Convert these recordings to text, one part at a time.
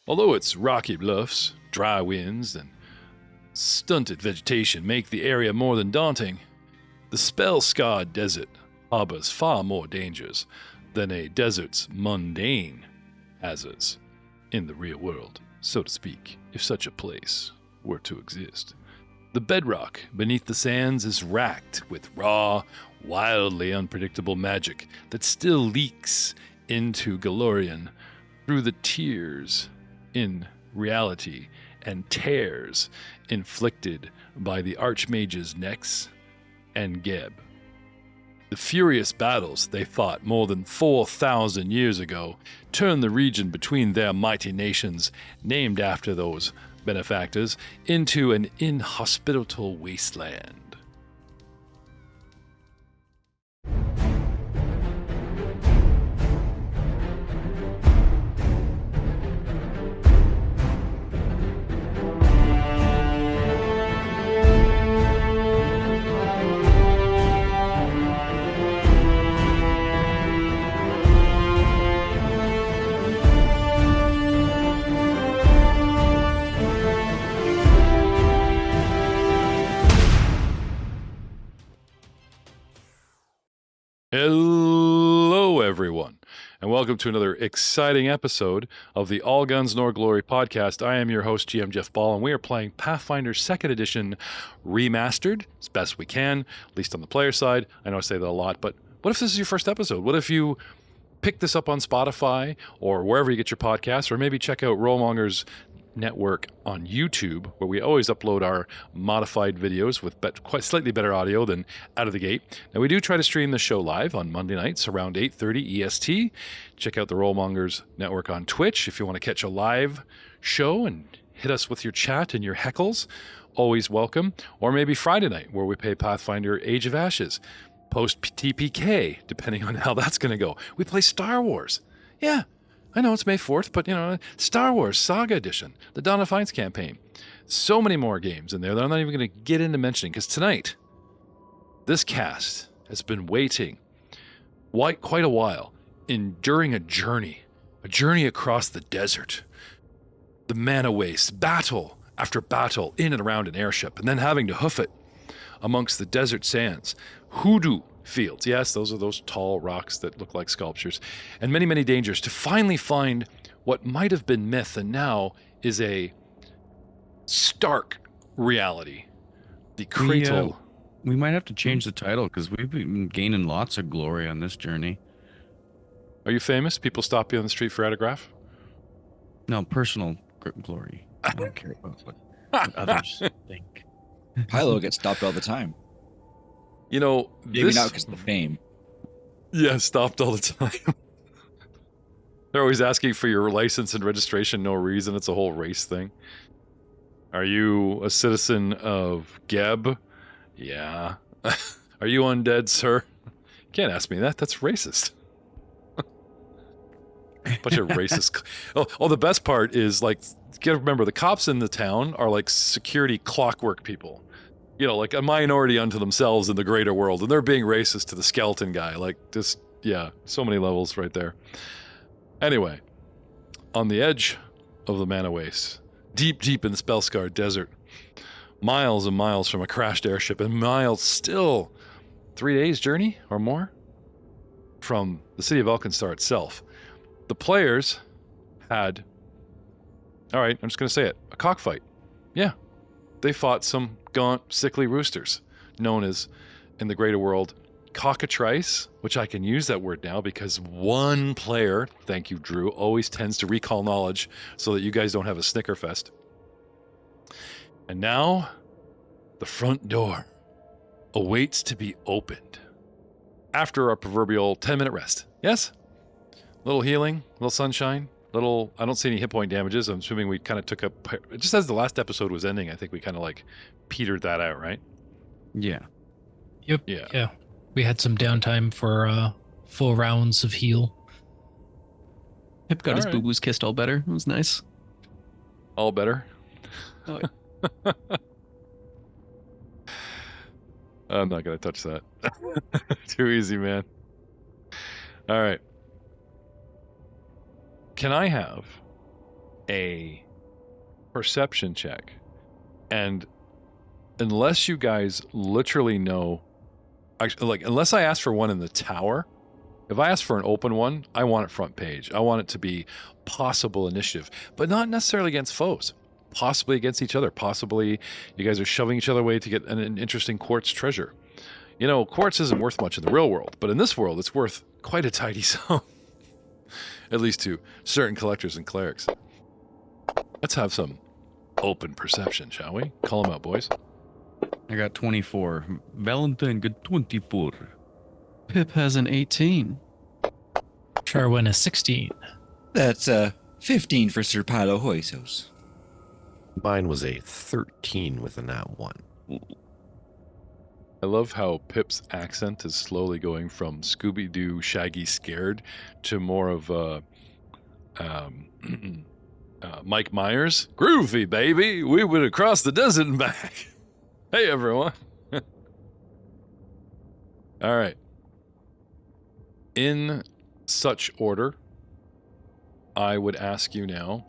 Although its rocky bluffs, dry winds, and stunted vegetation make the area more than daunting, the spell-scarred desert harbors far more dangers than a desert's mundane hazards in the real world, so to speak, if such a place were to exist. The bedrock beneath the sands is racked with raw, wildly unpredictable magic that still leaks into Galorian through the tears in reality and tears inflicted by the Archmage's Nex and Geb. The furious battles they fought more than 4,000 years ago turned the region between their mighty nations, named after those benefactors, into an inhospitable wasteland. Hello, everyone, and welcome to another exciting episode of the All Guns Nor Glory podcast. I am your host, GM Jeff Ball, and we are playing Pathfinder 2nd Edition Remastered as best we can, at least on the player side. I know I say that a lot, but what if this is your first episode? What if you pick this up on Spotify or wherever you get your podcasts, or maybe check out Mongers network on YouTube, where we always upload our modified videos with quite slightly better audio than out of the gate. Now, we do try to stream the show live on Monday nights around 8:30 EST. Check out the Mongers network on Twitch if you want to catch a live show and hit us with your chat and your heckles. Always welcome. Or maybe Friday night, where we play Pathfinder Age of Ashes, post TPK, depending on how that's going to go. We play Star Wars. Yeah, I know it's May 4th, but, Star Wars Saga Edition, the Dawn of Defiance campaign. So many more games in there that I'm not even going to get into mentioning, because tonight, this cast has been waiting quite a while, enduring a journey across the desert, the mana waste, battle after battle in and around an airship, and then having to hoof it amongst the desert sands. Hoodoo fields. Yes, those are those tall rocks that look like sculptures. And many, many dangers to finally find what might have been myth and now is a stark reality. The Cradle. We might have to change the title because we've been gaining lots of glory on this journey. Are you famous? People stop you on the street for autograph? No, personal glory. I don't care about what others think. Pylo gets stopped all the time. Maybe not because of the fame. Yeah, stopped all the time. They're always asking for your license and registration, no reason. It's a whole race thing. Are you a citizen of Geb? Yeah. Are you undead, sir? Can't ask me that. That's racist. Bunch of racist. Oh, the best part is, you gotta remember, the cops in the town are like security clockwork people. Like a minority unto themselves in the greater world, and they're being racist to the skeleton guy. So many levels right there. Anyway, on the edge of the mana waste, deep in the spell-scarred desert, miles and miles from a crashed airship, and miles still, 3 days journey or more from the city of AlkenStar itself, the players had, all right, I'm just going to say it, a cockfight. Yeah, they fought some gaunt, sickly roosters, known as, in the greater world, cockatrice, which I can use that word now because one player, thank you, Drew, always tends to recall knowledge so that you guys don't have a snickerfest. And now, the front door awaits to be opened after our proverbial 10-minute rest. Yes? Little healing, little sunshine, I don't see any hit point damages. I'm assuming we kind of took up, just as the last episode was ending, I think we kind of petered that out, right? Yeah. Yep. Yeah. We had some downtime for full rounds of heal. Hip got his boo-boos kissed all better. It was nice. All better? Oh, I'm not going to touch that. Too easy, man. All right. Can I have a perception check. And unless you guys literally know, unless I ask for one in the tower, if I ask for an open one, I want it front page. I want it to be possible initiative, but not necessarily against foes. Possibly against each other. Possibly you guys are shoving each other away to get an interesting quartz treasure. You know, quartz isn't worth much in the real world, but in this world, it's worth quite a tidy sum. At least to certain collectors and clerics. Let's have some open perception, shall we? Call them out, boys. I got 24. Valentine got 24. Pip has an 18. Charwin is 16. That's 15 for Sir Pilo Hoisos. Mine was a 13 with a nat 1. I love how Pip's accent is slowly going from Scooby-Doo Shaggy Scared to more of Mike Myers. Groovy, baby. We went across the desert and back. Hey, everyone. All right. In such order, I would ask you now,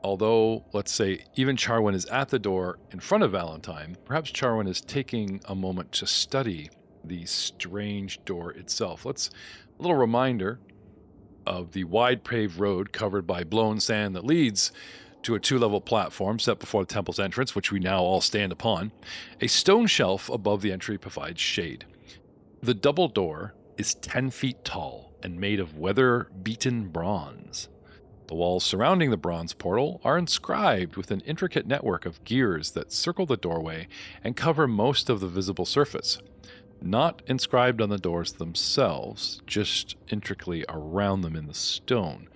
although, let's say, even Charwin is at the door in front of Valentine, perhaps Charwin is taking a moment to study the strange door itself. A little reminder of the wide paved road covered by blown sand that leads to a 2-level platform set before the temple's entrance, which we now all stand upon. A stone shelf above the entry provides shade. The double door is 10 feet tall and made of weather-beaten bronze. The walls surrounding the bronze portal are inscribed with an intricate network of gears that circle the doorway and cover most of the visible surface. Not inscribed on the doors themselves, just intricately around them in the stone.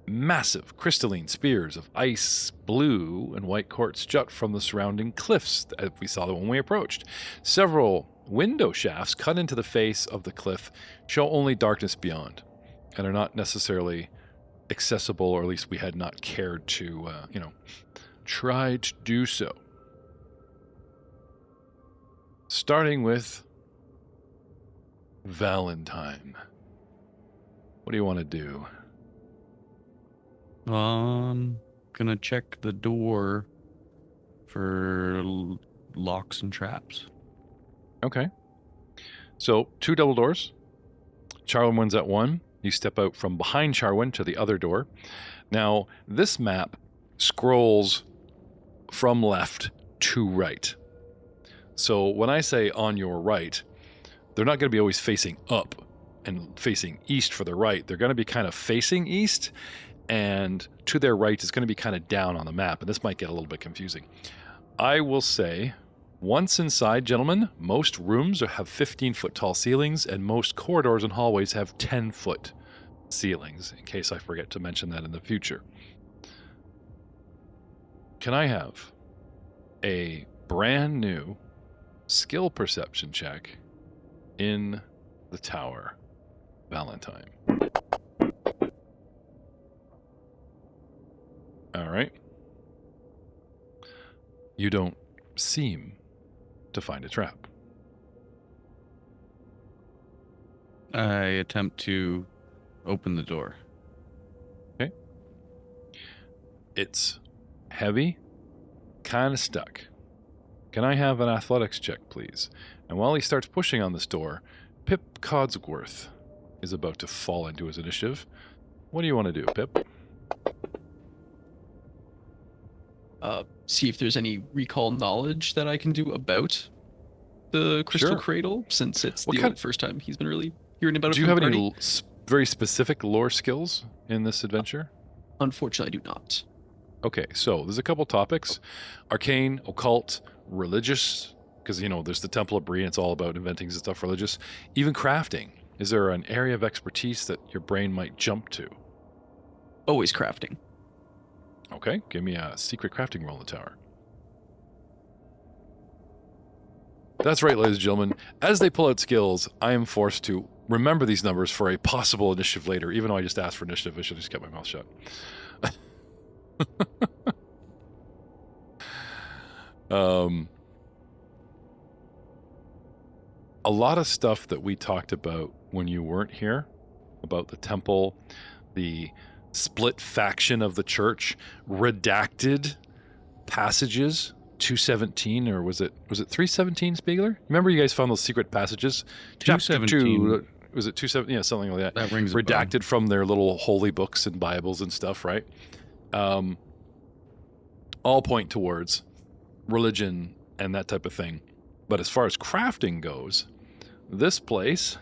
Massive crystalline spears of ice, blue, and white quartz jut from the surrounding cliffs as we saw them when we approached. Several window shafts cut into the face of the cliff show only darkness beyond, and are not necessarily accessible, or at least we had not cared to, try to do so. Starting with Valentine. What do you want to do? Gonna check the door for locks and traps. Okay. So, 2 double doors. Charwin wins at 1. You step out from behind Charwin to the other door. Now, this map scrolls from left to right. So when I say on your right, they're not going to be always facing up and facing east for the right. They're going to be kind of facing east, and to their right is going to be kind of down on the map, and this might get a little bit confusing. I will say, once inside, gentlemen, most rooms have 15-foot tall ceilings, and most corridors and hallways have 10-foot ceilings, in case I forget to mention that in the future. Can I have a brand new skill perception check in the tower, Valentine? All right. You don't seem to find a trap. I attempt to open the door. Okay. It's heavy, kind of stuck. Can I have an athletics check, please? And while he starts pushing on this door, Pip Codsworth is about to fall into his initiative. What do you want to do, Pip? See if there's any recall knowledge that I can do about the Crystal Sure. Cradle, since it's What the kind- first time he's been really hearing about it. Do you from have the any party. very specific lore skills in this adventure? Unfortunately, I do not. Okay, so there's a couple topics. Arcane, occult, religious, because, there's the Temple of Bree, and it's all about inventing stuff religious. Even crafting. Is there an area of expertise that your brain might jump to? Always crafting. Okay, give me a secret crafting roll in the tower. That's right, ladies and gentlemen. As they pull out skills, I am forced to remember these numbers for a possible initiative later. Even though I just asked for initiative, I should have just kept my mouth shut. A lot of stuff that we talked about when you weren't here, about the temple, the split faction of the church redacted passages 217, or was it 317, Speigler? Remember you guys found those secret passages? Chapter 2, was it 217? Yeah, something like that. That rings a redacted bell. from their little holy books and Bibles and stuff, right? All point towards religion and that type of thing. But as far as crafting goes, this place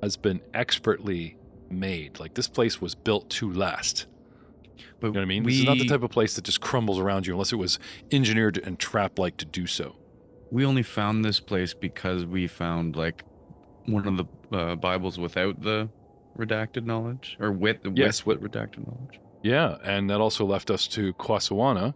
has been expertly made. Like, this place was built to last. But You know what I mean? This is not the type of place that just crumbles around you unless it was engineered and trap-like to do so. we only found this place because we found like one of the Bibles without the redacted knowledge, or with Yes, with redacted knowledge. Yeah, and that also left us to Kwasawana,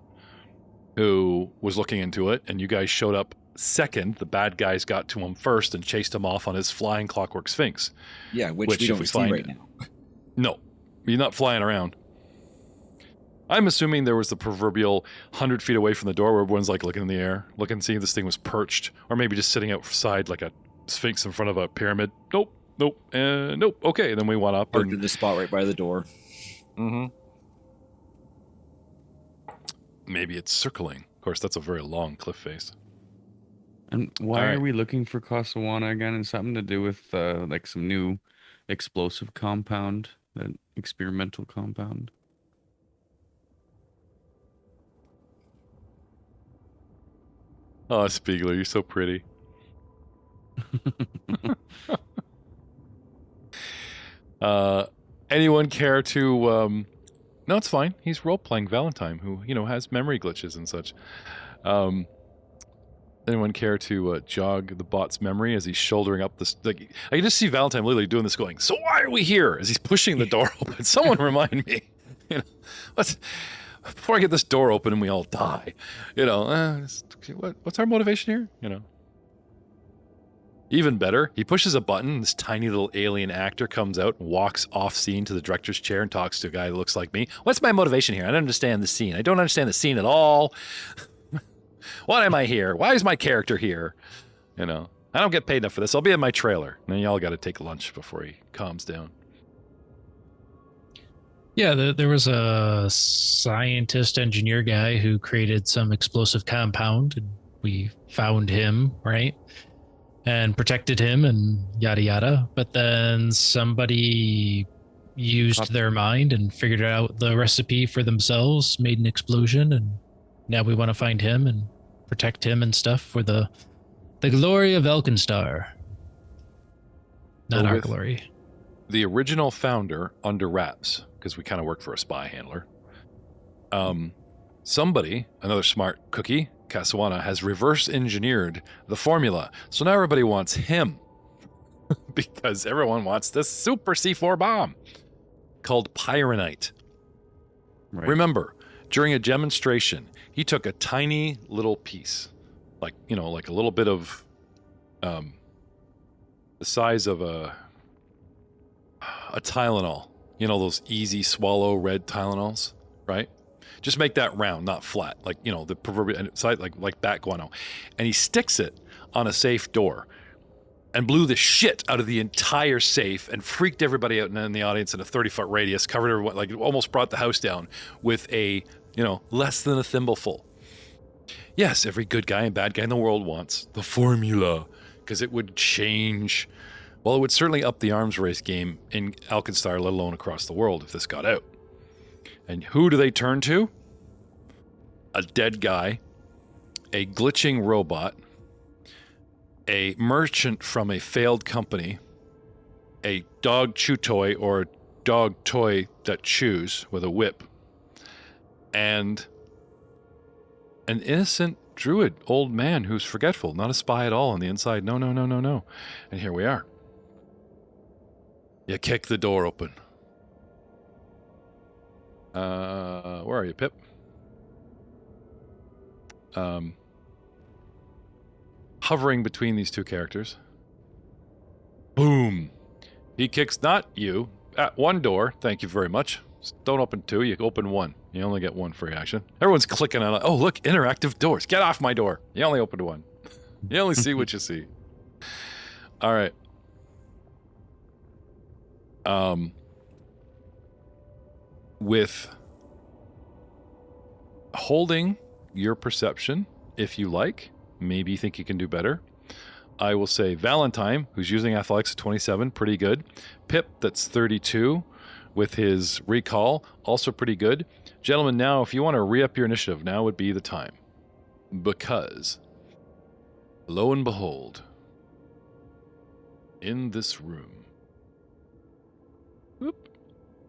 who was looking into it, and you guys showed up second. The bad guys got to him first and chased him off on his flying clockwork sphinx. Yeah, which Which we if don't we see find- right now. No, you're not flying around. I'm assuming there was the proverbial 100 feet away from the door where everyone's like looking in the air, looking, seeing if this thing was perched, or maybe just sitting outside like a sphinx in front of a pyramid. Nope. Okay, then we went up. Parked at the spot right by the door. Mm-hmm. Maybe it's circling. Of course, that's a very long cliff face. And why All right. are we looking for Casawana again? And something to do with like some new explosive compound, that experimental compound. Oh, Speigler, you're so pretty. Anyone care to... No, it's fine. He's role-playing Valentine, who, has memory glitches and such. Anyone care to jog the bot's memory as he's shouldering up this... Like, I can just see Valentine literally doing this going, so why are we here? As he's pushing the door open. Someone remind me. Before I get this door open and we all die. What's our motivation here? Even better, he pushes a button, this tiny little alien actor comes out and walks off scene to the director's chair and talks to a guy that looks like me. What's my motivation here? I don't understand the scene. I don't understand the scene at all. Why am I here? Why is my character here? I don't get paid enough for this. I'll be in my trailer. And then y'all got to take lunch before he calms down. Yeah, there was a scientist engineer guy who created some explosive compound, and we found him, right? And protected him and yada yada. But then somebody used their mind and figured out the recipe for themselves, made an explosion, and now we want to find him and protect him and stuff for the glory of AlkenStar. Not So our with glory. The original founder under wraps, because we kind of work for a spy handler. Somebody, another smart cookie, Casawana, has reverse engineered the formula. So now everybody wants him because everyone wants this super C4 bomb called Pyronite. Right. Remember, during a demonstration, he took a tiny little piece, like a little bit of the size of a Tylenol. Those easy swallow red Tylenols, right? Just make that round, not flat, like, the proverbial side, like bat guano. And he sticks it on a safe door and blew the shit out of the entire safe and freaked everybody out in the audience in a 30-foot radius, covered everyone, like almost brought the house down with a, less than a thimbleful. Yes, every good guy and bad guy in the world wants the formula because it would change... Well, it would certainly up the arms race game in AlkenStar, let alone across the world, if this got out. And who do they turn to? A dead guy, a glitching robot, a merchant from a failed company, a dog chew toy or a dog toy that chews with a whip, and an innocent druid old man who's forgetful, not a spy at all on the inside. No. And here we are. You kick the door open. Where are you, Pip? Hovering between these two characters. Boom. He kicks not you at one door. Thank you very much. Don't open two. You open one. You only get one free action. Everyone's clicking on it. Oh, look, interactive doors. Get off my door. You only opened one. You only see what you see. All right. with holding your perception, if you like, maybe you think you can do better. I will say Valentine, who's using athletics at 27, pretty good. Pip, that's 32, with his recall, also pretty good. Gentlemen, now, if you want to re-up your initiative, now would be the time. Because, lo and behold, in this room, whoop,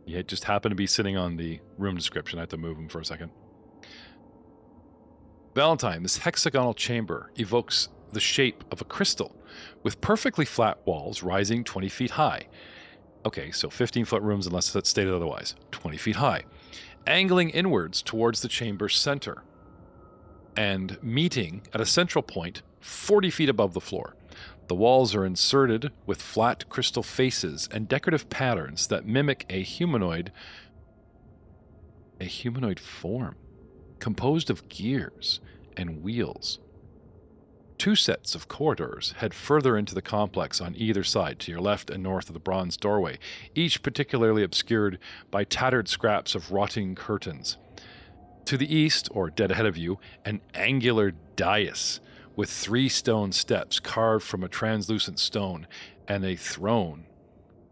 you just happen to be sitting on the room description. I have to move him for a second. Valentine, this hexagonal chamber evokes the shape of a crystal with perfectly flat walls rising 20 feet high. Okay, so 15-foot rooms unless it's stated otherwise. 20 feet high. Angling inwards towards the chamber's center and meeting at a central point 40 feet above the floor. The walls are inserted with flat crystal faces and decorative patterns that mimic a humanoid form composed of gears and wheels. 2 sets of corridors head further into the complex on either side, to your left and north of the bronze doorway, each particularly obscured by tattered scraps of rotting curtains. To the east, or dead ahead of you, an angular dais with 3 stone steps carved from a translucent stone, and a throne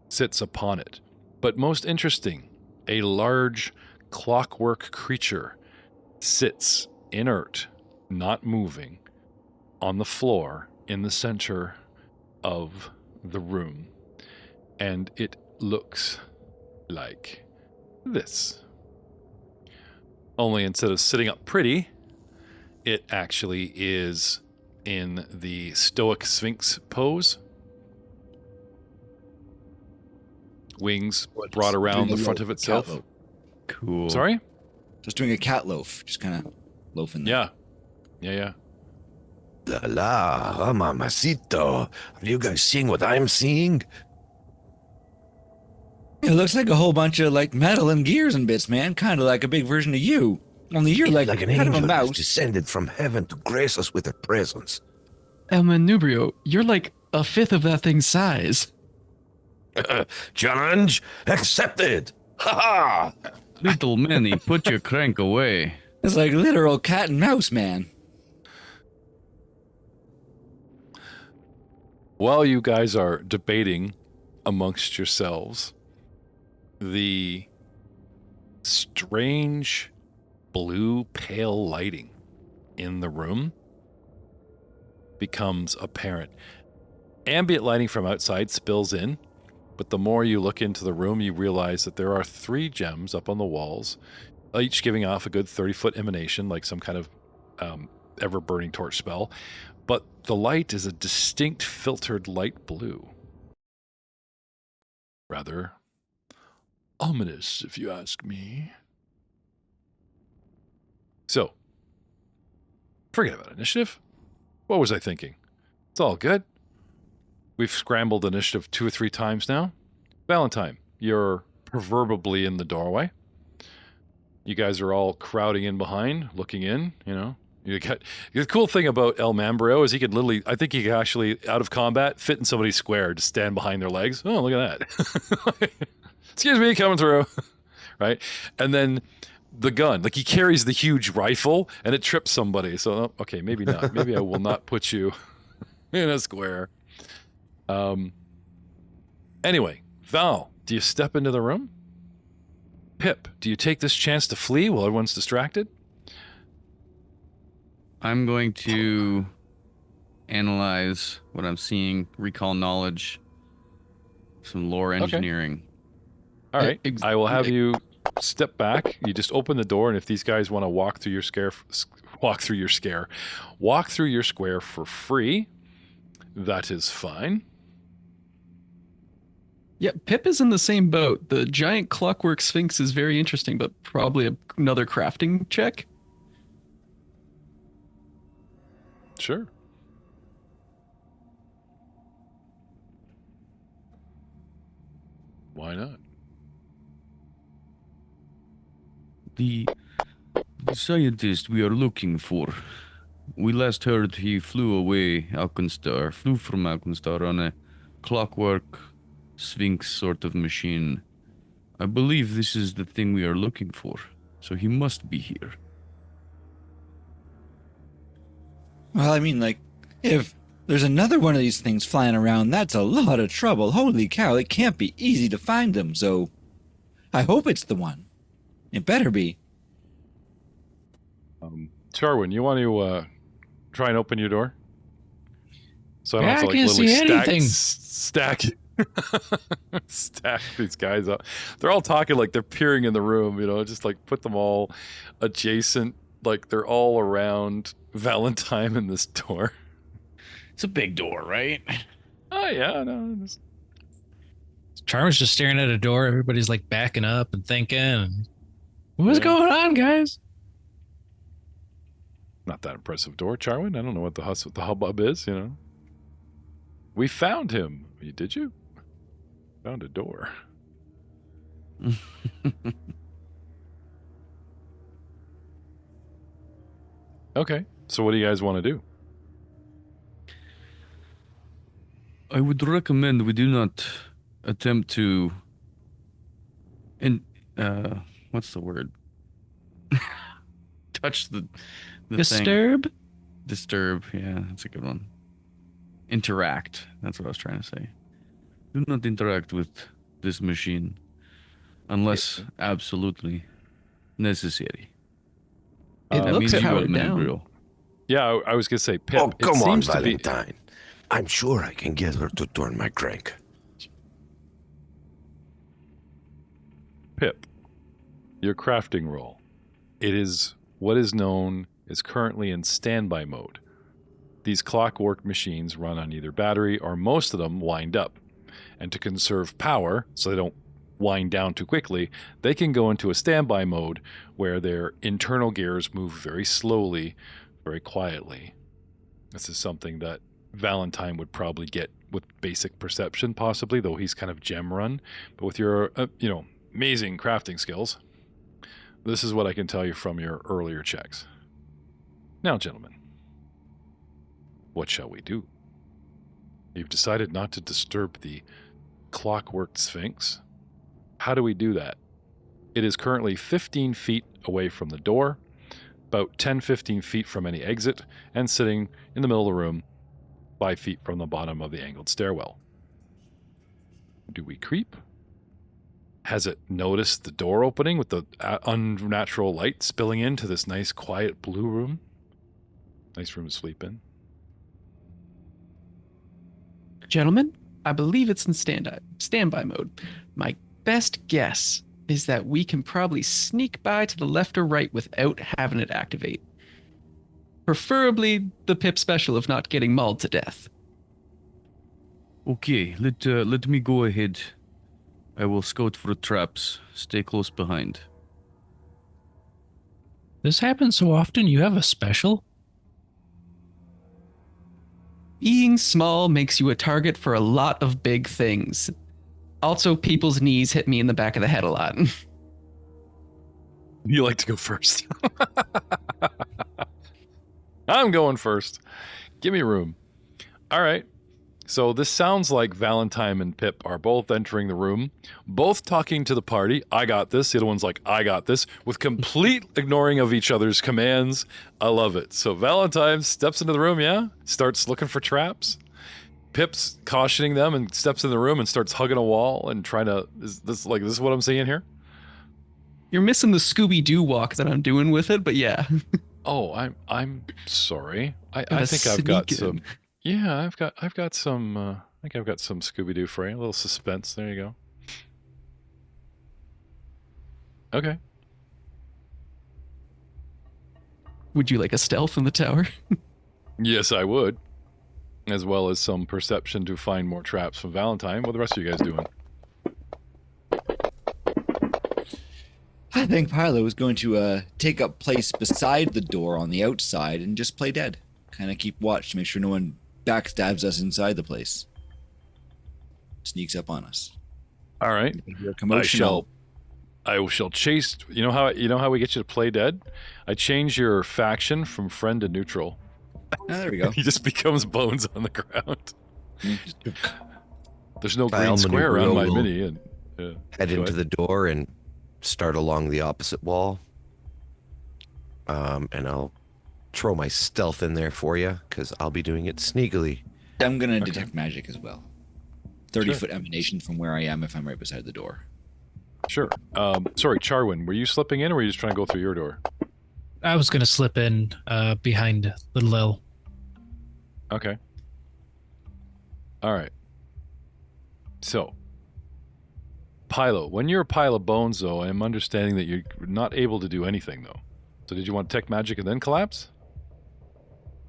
sits upon it. But most interesting, a large clockwork creature sits inert, not moving, on the floor in the center of the room. And it looks like this. Only instead of sitting up pretty, it actually is in the Stoic Sphinx pose. Wings brought around the front of itself. Cool. Sorry? Just doing a cat loaf. Just kind of loafing there. Yeah. La la, mamacito. Are you guys seeing what I'm seeing? It looks like a whole bunch of like metal and gears and bits, man. Kind of like a big version of you. Only you're like an kind of a angel who's mouse. descended from heaven to grace us with her presence. El Manubrio, you're like a fifth of that thing's size. Challenge accepted. Ha ha! Little Manny, put your crank away. It's like literal cat and mouse, man. While you guys are debating amongst yourselves, the strange blue pale lighting in the room becomes apparent. Ambient lighting from outside spills in, but the more you look into the room, you realize that there are 3 gems up on the walls, each giving off a good 30-foot emanation, like some kind of ever-burning torch spell. But the light is a distinct filtered light blue. Rather ominous, if you ask me. So, forget about initiative. What was I thinking? It's all good. We've scrambled initiative 2 or 3 times now. Valentine, you're proverbially in the doorway. You guys are all crowding in behind, looking in, you know. The cool thing about El Mambrio is he could literally, I think he could actually, out of combat, fit in somebody's square, just stand behind their legs. Oh, look at that. Excuse me, coming through. Right? And then the gun, like he carries the huge rifle and it trips somebody. So, okay, maybe not. Maybe I will not put you in a square. Anyway, Val, do you step into the room? Pip, do you take this chance to flee while everyone's distracted? I'm going to analyze what I'm seeing, recall knowledge, some lore engineering. All right. I will have you step back. You just open the door, and if these guys want to walk through your square for free, that is fine. Yeah, Pip is in the same boat. The giant clockwork sphinx is very interesting, but probably another crafting check. Sure. Why not? The scientist we are looking for. We last heard he flew from AlkenStar on a clockwork sphinx sort of machine. I believe this is the thing we are looking for, so he must be here. Well, I mean, like, if there's another one of these things flying around, that's a lot of trouble. Holy cow, it can't be easy to find them, so I hope it's the one. It better be. Charwin, you want to try and open your door? So I don't Yeah, have to I can't literally see anything. stack stack these guys up. They're all talking like they're peering in the room, just like put them all adjacent, like they're all around Valentine in this door. It's a big door, right? Oh yeah, no. Charm's just staring at a door. Everybody's like backing up and thinking, what's Yeah. going on, guys? Not that impressive door, Charwin. I don't know what the hubbub is, We found him. Did you? Found a door. Okay. So what do you guys want to do? I would recommend we do not attempt to what's the word? Touch the thing. Disturb? Yeah, that's a good one. Interact. That's what I was trying to say. Do not interact with this machine unless absolutely necessary. It That looks means you got powered a minute, down. bro. Yeah, I was gonna say, Pip. Oh, come it on, seems to be Valentine. I'm sure I can get her to turn my crank. Pip. Your crafting roll. It is what is known as currently in standby mode. These clockwork machines run on either battery or most of them wind up. And to conserve power, so they don't wind down too quickly, they can go into a standby mode where their internal gears move very slowly, very quietly. This is something that Valentine would probably get with basic perception, possibly, though he's kind of gem run. But with your, amazing crafting skills, this is what I can tell you from your earlier checks. Now, gentlemen, what shall we do? You've decided not to disturb the clockwork sphinx. How do we do that? It is currently 15 feet away from the door, about 10-15 feet from any exit, and sitting in the middle of the room, 5 feet from the bottom of the angled stairwell. Do we creep? Has it noticed the door opening with the unnatural light spilling into this nice quiet blue room? Nice room to sleep in. Gentlemen, I believe it's in standby mode. My best guess is that we can probably sneak by to the left or right without having it activate. Preferably the Pip special of not getting mauled to death. Okay, let me go ahead. I will scout for traps. Stay close behind. This happens so often. You have a special? Being small makes you a target for a lot of big things. Also, people's knees hit me in the back of the head a lot. You like to go first. I'm going first. Give me room. All right. So this sounds like Valentine and Pip are both entering the room, both talking to the party. I got this. The other one's like, I got this, with complete ignoring of each other's commands. I love it. So Valentine steps into the room, yeah? Starts looking for traps. Pip's cautioning them and steps in the room and starts hugging a wall and trying to, is this what I'm seeing here? You're missing the Scooby-Doo walk that I'm doing with it, but yeah. Oh, I'm sorry. I Gotta think I've got sneak in. some. Yeah, I've got some. I think I've got some Scooby-Doo for you. A little suspense. There you go. Okay. Would you like a stealth in the tower? Yes, I would. As well as some perception to find more traps from Valentine. What are the rest of you guys doing? I think Pilo is going to take up place beside the door on the outside and just play dead. Kind of keep watch to make sure no one backstabs us inside the place. Sneaks up on us. All right. Hear a commotion. I shall chase. You know how we get you to play dead? I change your faction from friend to neutral. Oh, there we go. He just becomes bones on the ground. There's no I'll green square around my maneuver mini, and Yeah. head Go into ahead. the door and start along the opposite wall. And I'll throw my stealth in there for you because I'll be doing it sneakily. I'm gonna Okay. detect magic as well. 30-foot emanation from where I am if I'm right beside the door. Sure. Sorry, Charwin, were you slipping in or were you just trying to go through your door? I was gonna slip in behind Little L. Okay. All right. So, Pilo, when you're a pile of bones, though, I'm understanding that you're not able to do anything, though. So did you want to detect magic and then collapse?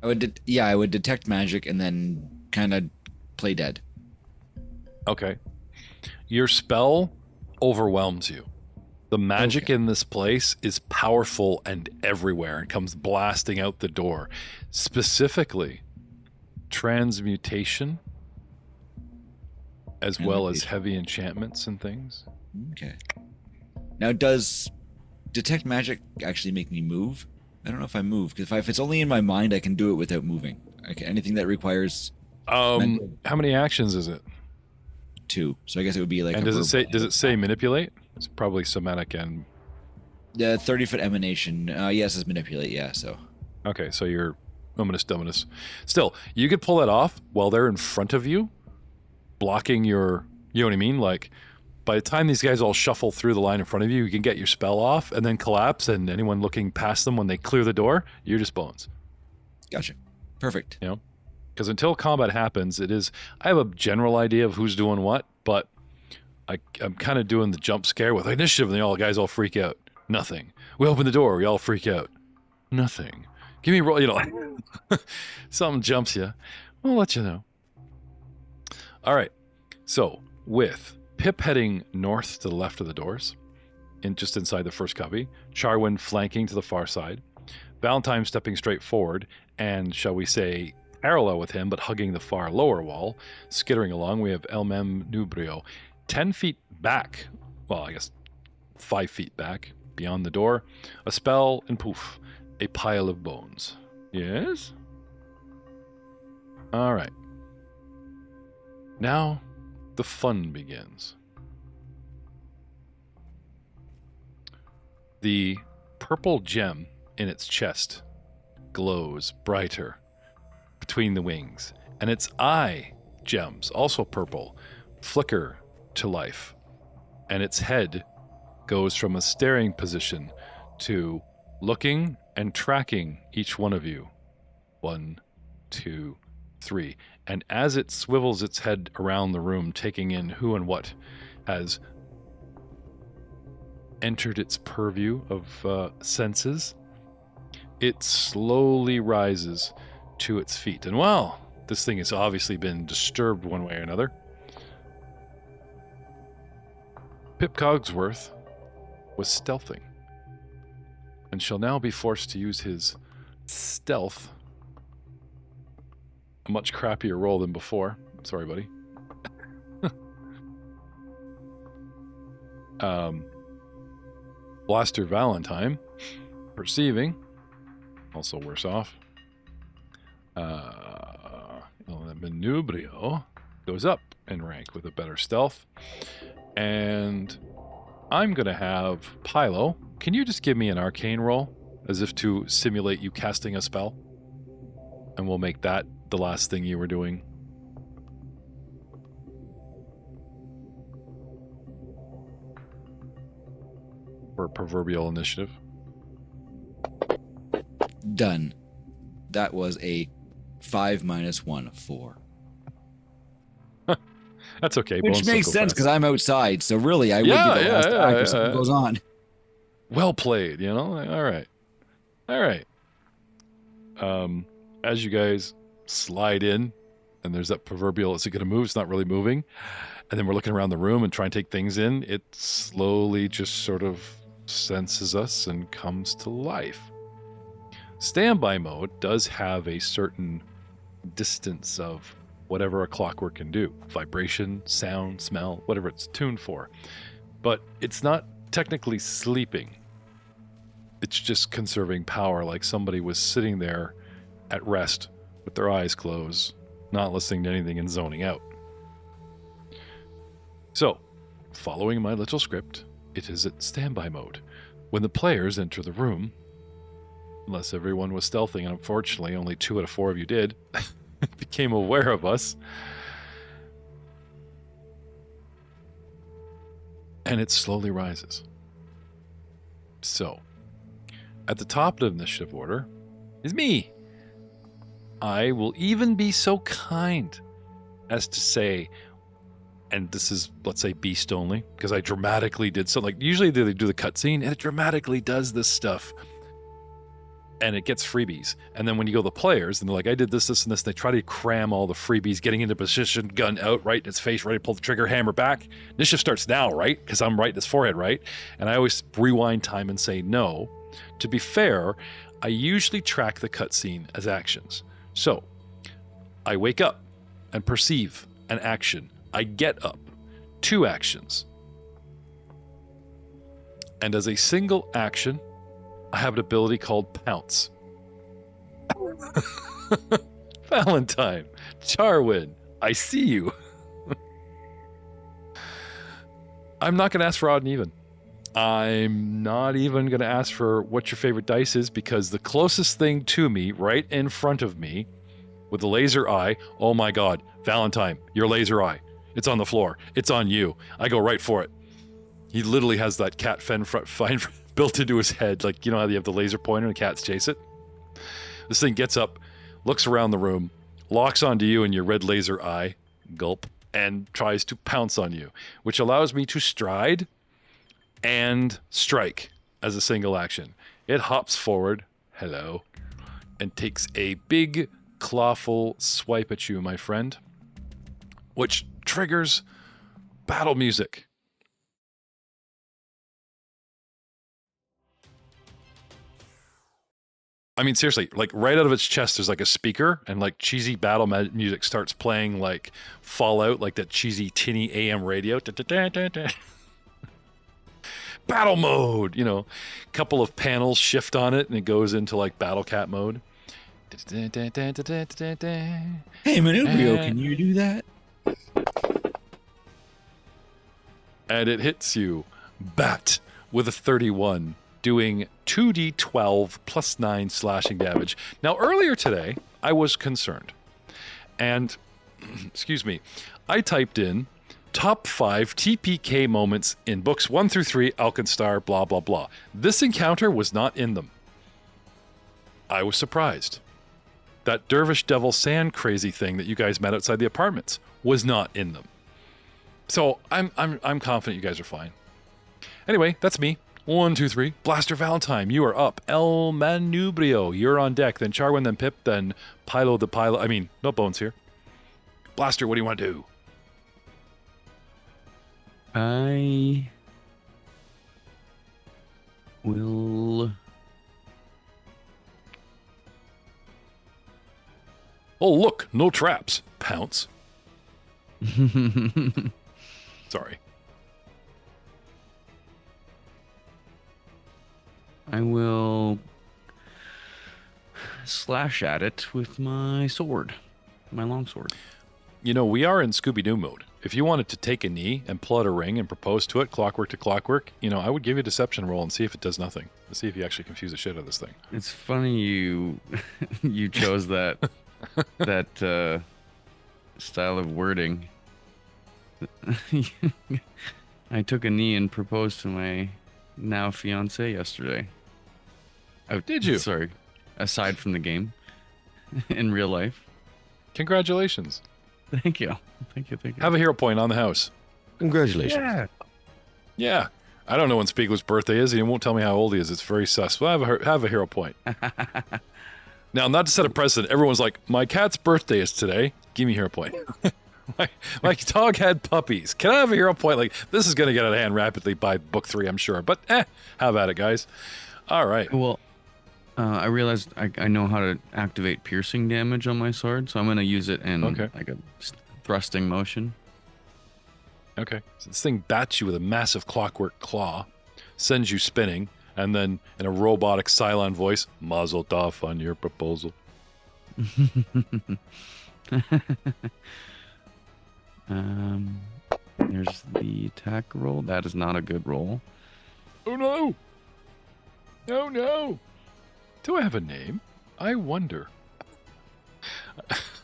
I would detect magic and then kind of play dead. Okay. Your spell overwhelms you. The magic Okay. in this place is powerful and everywhere and comes blasting out the door. Specifically, transmutation, as well as Transmutation. heavy enchantments and things. Okay. Now, does detect magic actually make me move? I don't know if I move, because if it's only in my mind, I can do it without moving. Anything that requires mental How many actions is it? 2. So I guess it would be like. And a does it verbal- say manipulate? It's probably somatic and The 30-foot emanation. Yes, it's manipulate. Yeah. So. okay, so you're ominous dominus. Still, you could pull that off while they're in front of you, blocking your, you know what I mean? Like, by the time these guys all shuffle through the line in front of you, you can get your spell off and then collapse, and anyone looking past them when they clear the door, you're just bones. Gotcha. Perfect. You know? Because until combat happens, I have a general idea of who's doing what, but I'm kind of doing the jump scare with initiative, and the guys all freak out. Nothing. We open the door, we all freak out. Nothing. Give me a roll, something jumps you. We'll let you know. All right. So, with Pip heading north to the left of the doors, just inside the first cubby, Charwin flanking to the far side, Valentine stepping straight forward, and shall we say parallel with him, but hugging the far lower wall, skittering along, we have Elmem Nubrio 10 feet back, well, I guess 5 feet back, beyond the door, a spell, and poof, a pile of bones. Yes? All right. Now, the fun begins. The purple gem in its chest glows brighter between the wings, and its eye gems, also purple, flicker to life, and its head goes from a staring position to looking and tracking each one of you. 1, 2, 3. And as it swivels its head around the room, taking in who and what has entered its purview of senses, it slowly rises to its feet. And well, this thing has obviously been disturbed one way or another. Pip Cogsworth was stealthing and shall now be forced to use his stealth. A much crappier roll than before. Sorry, buddy. Blaster Valentine, perceiving, also worse off. Manubrio goes up in rank with a better stealth. And I'm going to have Pilo. Can you just give me an arcane roll as if to simulate you casting a spell? And we'll make that the last thing you were doing. For proverbial initiative. Done. That was a 5 minus 1, 4. That's okay. Which bones makes don't go sense fast. because I'm outside, so really I would Yeah, be the yeah, last to yeah, act yeah, if something yeah. goes on. Well played, All right. All right. As you guys slide in, and there's that proverbial, is it going to move? It's not really moving. And then we're looking around the room and trying to take things in. It slowly just sort of senses us and comes to life. Standby mode does have a certain distance of whatever a clockwork can do. Vibration, sound, smell, whatever it's tuned for. But it's not technically sleeping. It's just conserving power, like somebody was sitting there at rest with their eyes closed, not listening to anything and zoning out. So, following my little script, it is at standby mode. When the players enter the room, unless everyone was stealthing, and unfortunately only 2 out of 4 of you did, became aware of us. And it slowly rises. So, at the top of the initiative order is me. I will even be so kind as to say, and this is, let's say, beast only, because I dramatically did something. Like, usually they do the cutscene, and it dramatically does this stuff. And it gets freebies. And then when you go to the players, and they're like, I did this, this, and this, they try to cram all the freebies, getting into position, gun out, right in its face, ready to pull the trigger, hammer back. Initiative starts now, right? Because I'm right in his forehead, right? And I always rewind time and say no. To be fair, I usually track the cutscene as actions. So, I wake up and perceive an action. I get up. 2 actions. And as a single action, I have an ability called Pounce. Valentine, Charwin, I see you. I'm not going to ask for odd and even. I'm not even going to ask for what your favorite dice is, because the closest thing to me, right in front of me, with the laser eye, oh my god, Valentine, your laser eye. It's on the floor. It's on you. I go right for it. He literally has that cat fine built into his head. Like, you know how you have the laser pointer and the cats chase it? This thing gets up, looks around the room, locks onto you in your red laser eye, gulp, and tries to pounce on you, which allows me to stride and strike as a single action. It hops forward, hello, and takes a big clawful swipe at you, my friend, which triggers battle music. I mean, seriously, like right out of its chest, there's like a speaker, and like cheesy battle music starts playing, like Fallout, like that cheesy tinny AM radio. Battle mode, you know, couple of panels shift on it, and it goes into like Battle Cat mode. Hey, Manubrio, can you do that? And it hits you, bat, with a 31. Doing 2d12 plus 9 slashing damage. Now, earlier today, I was concerned. And, excuse me, I typed in top 5 TPK moments in books 1 through 3, AlkenStar, blah, blah, blah. This encounter was not in them. I was surprised. That Dervish Devil Sand crazy thing that you guys met outside the apartments was not in them. So I'm confident you guys are fine. Anyway, that's me. 1, 2, 3. Blaster Valentine, you are up. El Manubrio, you're on deck. Then Charwin, then Pip, then Pilo the Pilo. I mean, no bones here. Blaster, what do you want to do? I will. Oh, look, no traps. Pounce. Sorry. I will slash at it with my sword, my longsword. You know, we are in Scooby-Doo mode. If you wanted to take a knee and pull out a ring and propose to it, clockwork to clockwork, you know, I would give you a deception roll and see if it does nothing. Let's see if you actually confuse the shit out of this thing. It's funny you chose that style of wording. I took a knee and proposed to my now fiance yesterday. Oh, did you? Sorry. Aside from the game, in real life. Congratulations. Thank you. Have a hero point on the house. Congratulations. Yeah. I don't know when Speigler's birthday is. He won't tell me how old he is. It's very sus. Well, have a hero point. Now, not to set a precedent, everyone's like, my cat's birthday is today. Give me a hero point. my dog had puppies. Can I have a hero point? Like, this is going to get out of hand rapidly by book 3, I'm sure. But, have at it, guys. All right. Well, I realized I know how to activate piercing damage on my sword, so I'm going to use it in like a thrusting motion. Okay. So this thing bats you with a massive clockwork claw, sends you spinning, and then in a robotic Cylon voice, mazel tov on your proposal. Here's the attack roll. That is not a good roll. Oh no! Oh no! Do I have a name? I wonder.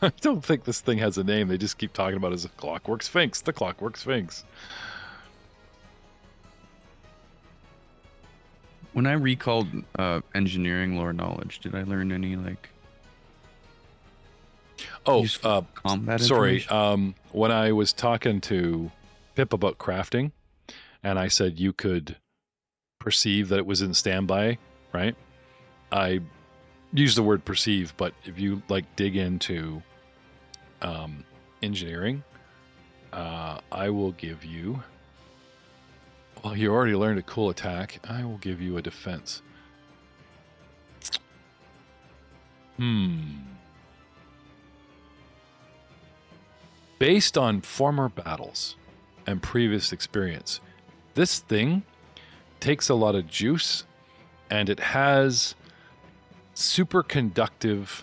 I don't think this thing has a name. They just keep talking about it as a Clockwork Sphinx. The Clockwork Sphinx. When I recalled engineering lore knowledge, did I learn any like Oh, useful combat sorry. information? When I was talking to Pip about crafting, and I said you could perceive that it was in standby, right? I used the word perceive, but if you like dig into engineering, I will give you. Well, you already learned a cool attack. I will give you a defense. Based on former battles and previous experience, this thing takes a lot of juice, and it has superconductive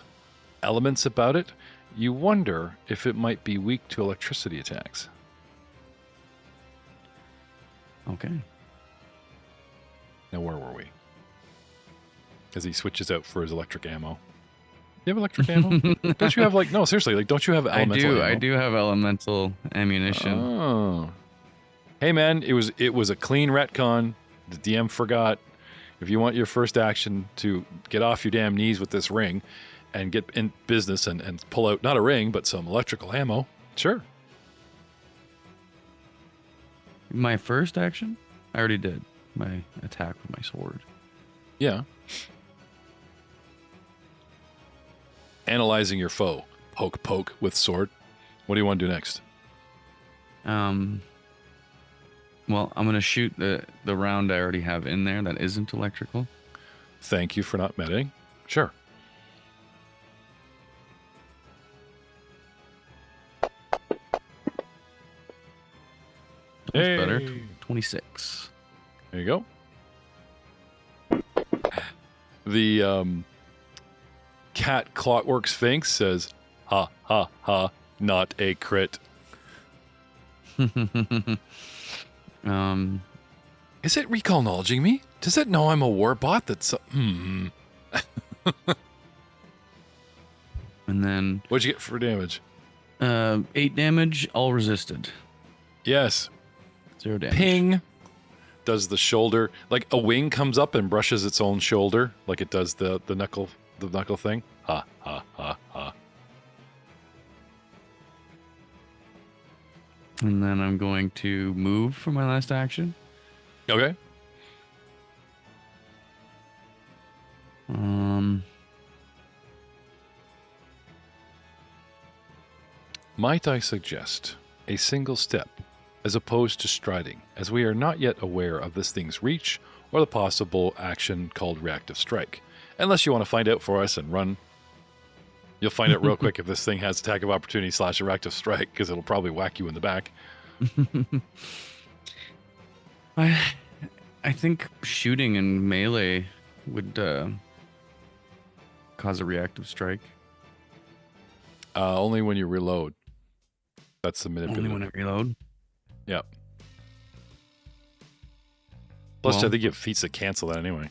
elements about it. You wonder if it might be weak to electricity attacks. Okay. Now, where were we? As he switches out for his electric ammo. You have electric ammo? Don't you have like, no, seriously, like, don't you have elemental ammo? I do have elemental ammunition. Oh. Hey man, it was a clean retcon. The DM forgot. If you want your first action to get off your damn knees with this ring and get in business and pull out not a ring, but some electrical ammo, sure. My first action? I already did. My attack with my sword. Yeah. Analyzing your foe. Poke, poke with sword. What do you want to do next? Well, I'm going to shoot the round I already have in there that isn't electrical. Thank you for not medding. Sure. That's better. 26. There you go. The cat Clockwork Sphinx says, ha, ha, ha, not a crit. Is it recall knowledging me? Does it know I'm a warbot that's... And then... What'd you get for damage? 8 damage, all resisted. Yes. 0 damage. Ping. Does the shoulder... Like a wing comes up and brushes its own shoulder, like it does the knuckle thing. Ha, ha, ha, ha. And then I'm going to move for my last action. Okay. Might I suggest a single step as opposed to striding, as we are not yet aware of this thing's reach or the possible action called reactive strike. Unless you want to find out for us and run. You'll find out real quick if this thing has attack of opportunity / reactive strike, because it'll probably whack you in the back. I think shooting and melee would cause a reactive strike. Only when you reload. That's the manipulative. Only when I reload? Yep. Plus, Well, I think you have feats that cancel that anyway.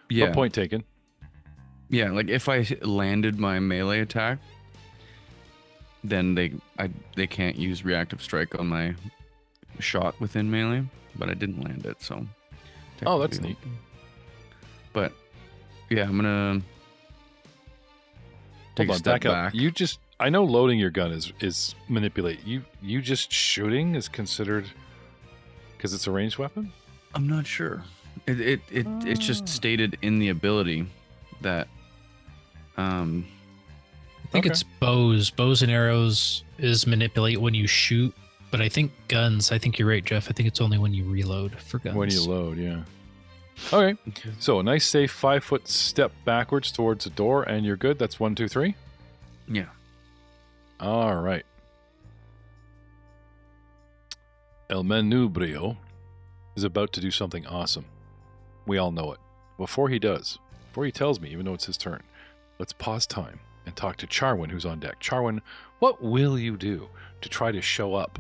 Yeah. But point taken. Yeah, like if I landed my melee attack, then they can't use reactive strike on my shot within melee, but I didn't land it, so. Oh, that's technically- neat. But yeah, I'm gonna take Hold a on, step back up. back. You just... I know loading your gun is manipulate. You just shooting is considered... Because it's a ranged weapon? I'm not sure. It's just stated in the ability that I think Okay. it's bows. Bows and arrows is manipulate when you shoot, but I think guns, I think you're right, Jeff. I think it's only when you reload for guns. When you load, yeah. Okay. So a nice safe 5-foot step backwards towards the door, and you're good. That's 1, 2, 3. yeah. All right. El Manubrio is about to do something awesome. We all know it. Before he does, before he tells me, even though it's his turn, let's pause time and talk to Charwin, who's on deck. Charwin, what will you do to try to show up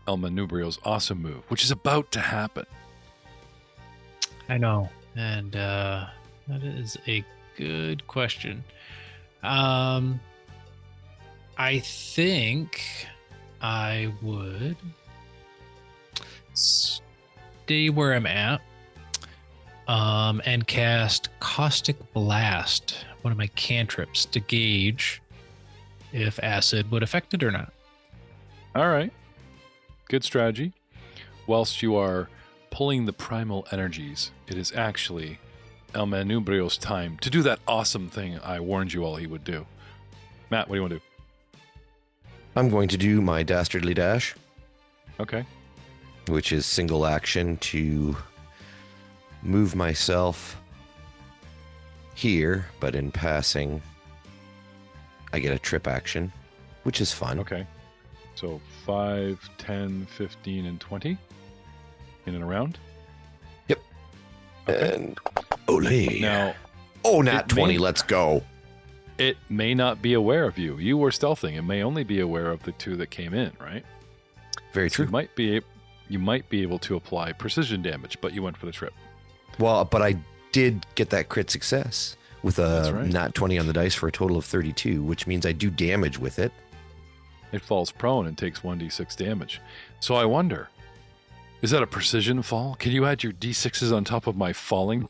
El Manubrio's awesome move, which is about to happen? I know, and that is a good question. I think I would stay where I'm at, and cast Caustic Blast, one of my cantrips, to gauge if acid would affect it or not. All right. Good strategy. Whilst you are pulling the primal energies, it is actually El Manubrio's time to do that awesome thing I warned you all he would do. Matt, what do you want to do? I'm going to do my Dastardly Dash, Okay. which is single action to move myself here, but in passing, I get a trip action, which is fun. Okay. So 5, 10, 15, and 20 in and around. Yep. Okay. And Olé. Now, Oh, it nat 20, may- let's go. it may not be aware of you. You were stealthing. It may only be aware of the two that came in, right? Very So true. you might be able to apply precision damage, but you went for the trip. Well, but I did get that crit success with That's a right. nat 20 on the dice for a total of 32, which means I do damage with it. It falls prone and takes 1d6 damage. So I wonder, is that a precision fall? Can you add your d6s on top of my falling?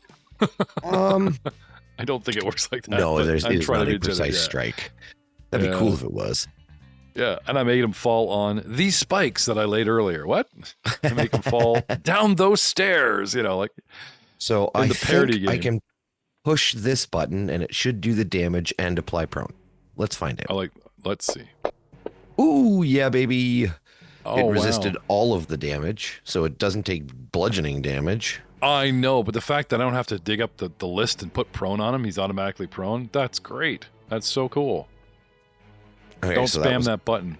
I don't think it works like that. No, but it I'm is trying not to a be generous. precise strike. That'd be Yeah. cool if it was. Yeah, and I made him fall on these spikes that I laid earlier. What? I make him fall down those stairs, like So In I the parody think I game. can push this button and it should do the damage and apply prone. Let's find out. let's see. Ooh, yeah, baby. Oh, It resisted wow. all of the damage, so it doesn't take bludgeoning damage. I know, but the fact that I don't have to dig up the list and put prone on him, he's automatically prone, that's great. That's so cool. Okay, Don't so spam was that button.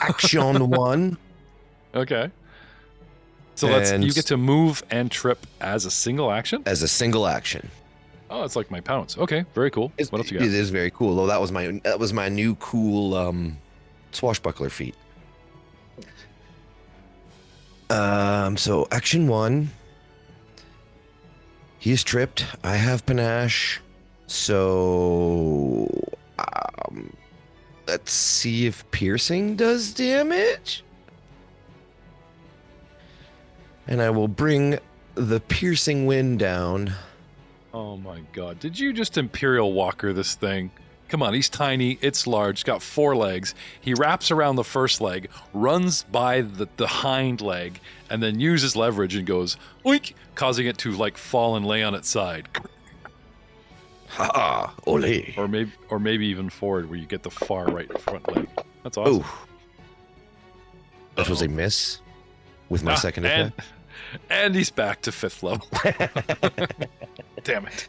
action 1. Okay. So And you get to move and trip as a single action? as a single action. Oh, it's like my pounce. Okay, very cool. What else you It got? is very cool. Though that was my new cool swashbuckler feat. So action 1. He is tripped. I have panache. So let's see if piercing does damage. And I will bring the piercing wind down. Oh my god. Did you just Imperial Walker this thing? Come on, he's tiny, it's large, he's got 4 legs. He wraps around the first leg, runs by the hind leg, and then uses leverage and goes oink, causing it to fall and lay on its side. Ha! Ole! Or maybe even forward where you get the far right front leg. That's awesome. Oh, that was a miss with my second and, attack. and he's back to 5th level. Damn it.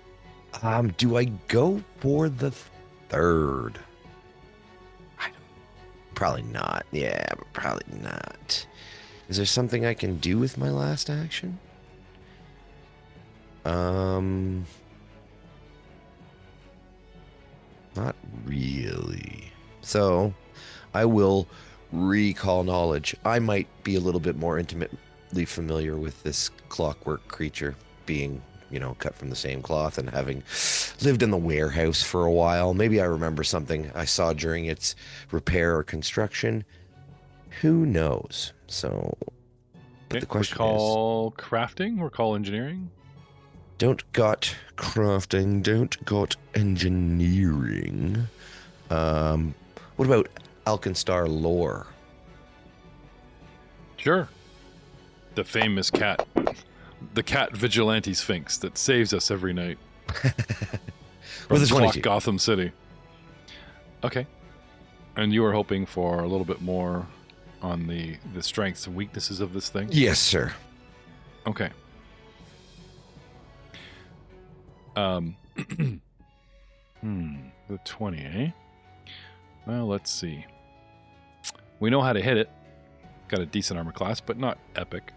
Do I go for the third? Probably not. Yeah, probably not. Is there something I can do with my last action? Not really. So, I will recall knowledge. I might be a little bit more intimately familiar with this clockwork creature, being, cut from the same cloth and having lived in the warehouse for a while. Maybe I remember something I saw during its repair or construction. Who knows? So, but the question recall crafting, recall engineering. don't got crafting, don't got engineering. What about AlkenStar lore? Sure. The famous cat. The cat vigilante sphinx that saves us every night. From With a Clock 22. Gotham City. Okay. And you were hoping for a little bit more on the strengths and weaknesses of this thing? Yes, sir. Okay. The 20, eh? Well, let's see. We know how to hit it. Got a decent armor class, but not epic.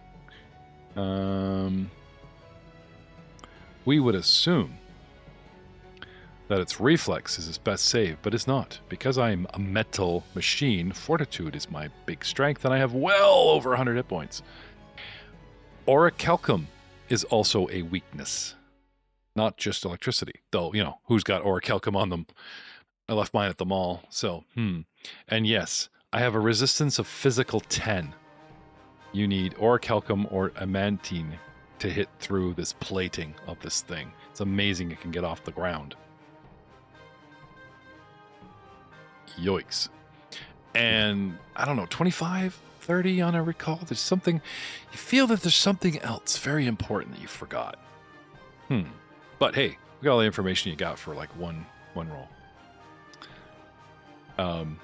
We would assume that its reflex is its best save, but is not. Because I'm a metal machine, fortitude is my big strength, and I have well over 100 hit points. Orichalcum is also a weakness, not just electricity. Though, who's got orichalcum on them? I left mine at the mall, so, And yes, I have a resistance of physical 10. You need orichalcum or amantine to hit through this plating of this thing. It's amazing it can get off the ground. Yoicks. And, I don't know, 25, 30 on a recall? There's something... You feel that there's something else very important that you forgot. But hey, we got all the information you got for like one roll. And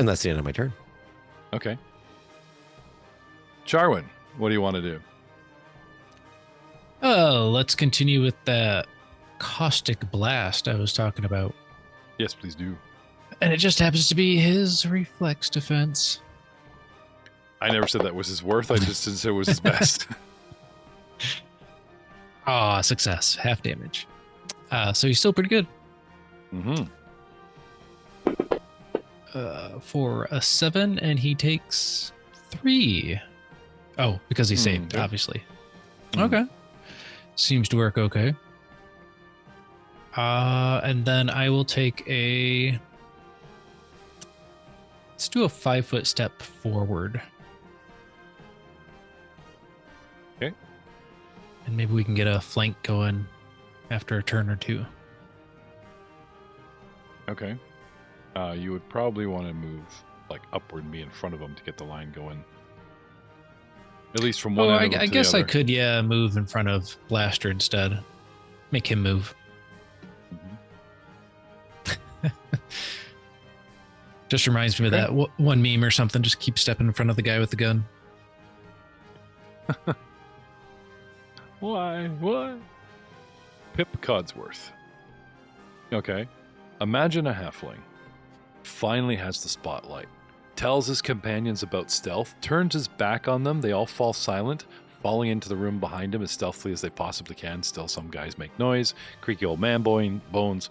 that's the end of my turn. Okay. Charwin, what do you want to do? Oh, let's continue with that caustic blast I was talking about. Yes, please do. And it just happens to be his reflex defense. I never said that was his worth. I just said it was his best. Ah, success. Half damage. So he's still pretty good. Mm-hmm. For a 7, and he takes 3. Oh, because he saved, okay. obviously. Mhm. Okay. Seems to work okay. And then I will take let's do a 5-foot step forward. Okay. And maybe we can get a flank going after a turn or two. Okay. You would probably want to move like upward and be in front of him to get the line going. At least from one end of him I to guess the I other. could, move in front of Blaster instead. Make him move. Just reminds me of that one meme or something. Just keep stepping in front of the guy with the gun. Why? What? Pip Codsworth. Okay. Imagine a halfling. Finally has the spotlight. Tells his companions about stealth. Turns his back on them. They all fall silent. Falling into the room behind him as stealthily as they possibly can. Still some guys make noise. Creaky old man bones.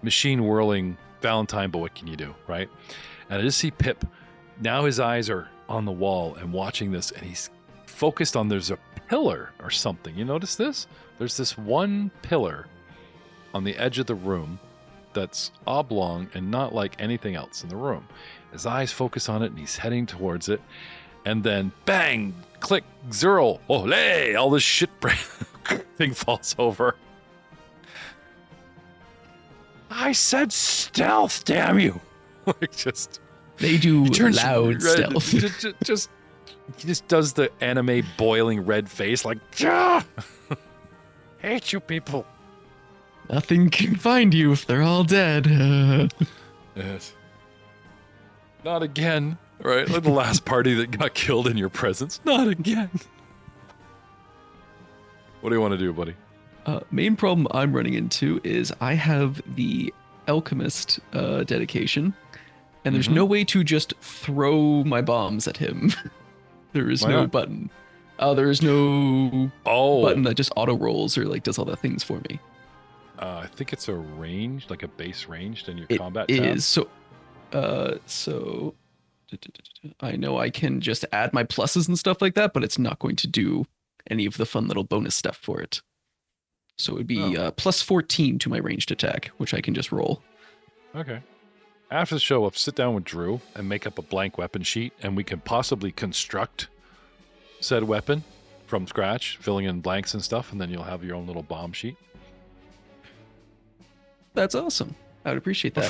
Machine whirling Valentine, but what can you do, right? And I just see Pip. Now his eyes are on the wall and watching this, and he's focused on there's a pillar or something. You notice this? There's this one pillar on the edge of the room that's oblong and not like anything else in the room. His eyes focus on it, and he's heading towards it. And then, bang, click, zero, ole, all this shit thing falls over. I said stealth, damn you. Like just... They do He turns loud red, stealth. he just does the anime boiling red face like, "Jah! Hate you people." Nothing can find you if they're all dead. Yes. Not again, right? Like the last party that got killed in your presence. Not again. What do you want to do, buddy? Main problem I'm running into is I have the alchemist dedication, and there's no way to just throw my bombs at him. There is Why no not? button. There is no Oh, button that just auto rolls or like does all the things for me. I think it's a range, like a base ranged in your It combat tab. is so. I know I can just add my pluses and stuff like that, but it's not going to do any of the fun little bonus stuff for it. So it would be plus 14 to my ranged attack, which I can just roll. Okay. After the show, we'll sit down with Drew and make up a blank weapon sheet, and we can possibly construct said weapon from scratch, filling in blanks and stuff, and then you'll have your own little bomb sheet. That's awesome. I would appreciate that.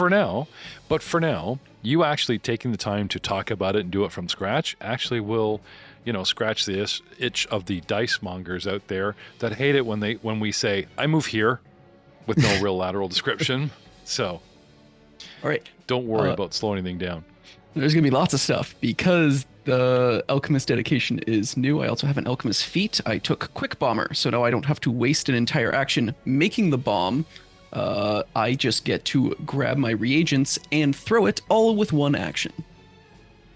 But for now, you actually taking the time to talk about it and do it from scratch actually will, scratch the itch of the dice mongers out there that hate it when we say, I move here, with no real lateral description. So All right. don't worry about slowing anything down. There's going to be lots of stuff because the alchemist dedication is new. I also have an alchemist feat. I took quick bomber, so now I don't have to waste an entire action making the bomb. I just get to grab my reagents and throw it all with one action.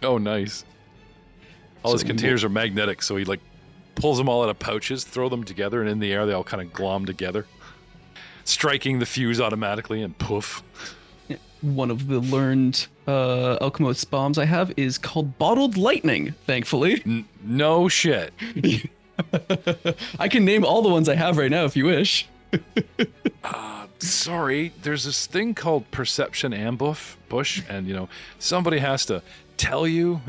Oh, nice. All his So containers are magnetic, so he pulls them all out of pouches, throw them together, and in the air they all kind of glom together. striking the fuse automatically and poof. One of the learned Alchemist bombs I have is called Bottled Lightning, thankfully. No shit. I can name all the ones I have right now if you wish. Sorry, there's this thing called perception ambush, and somebody has to tell you.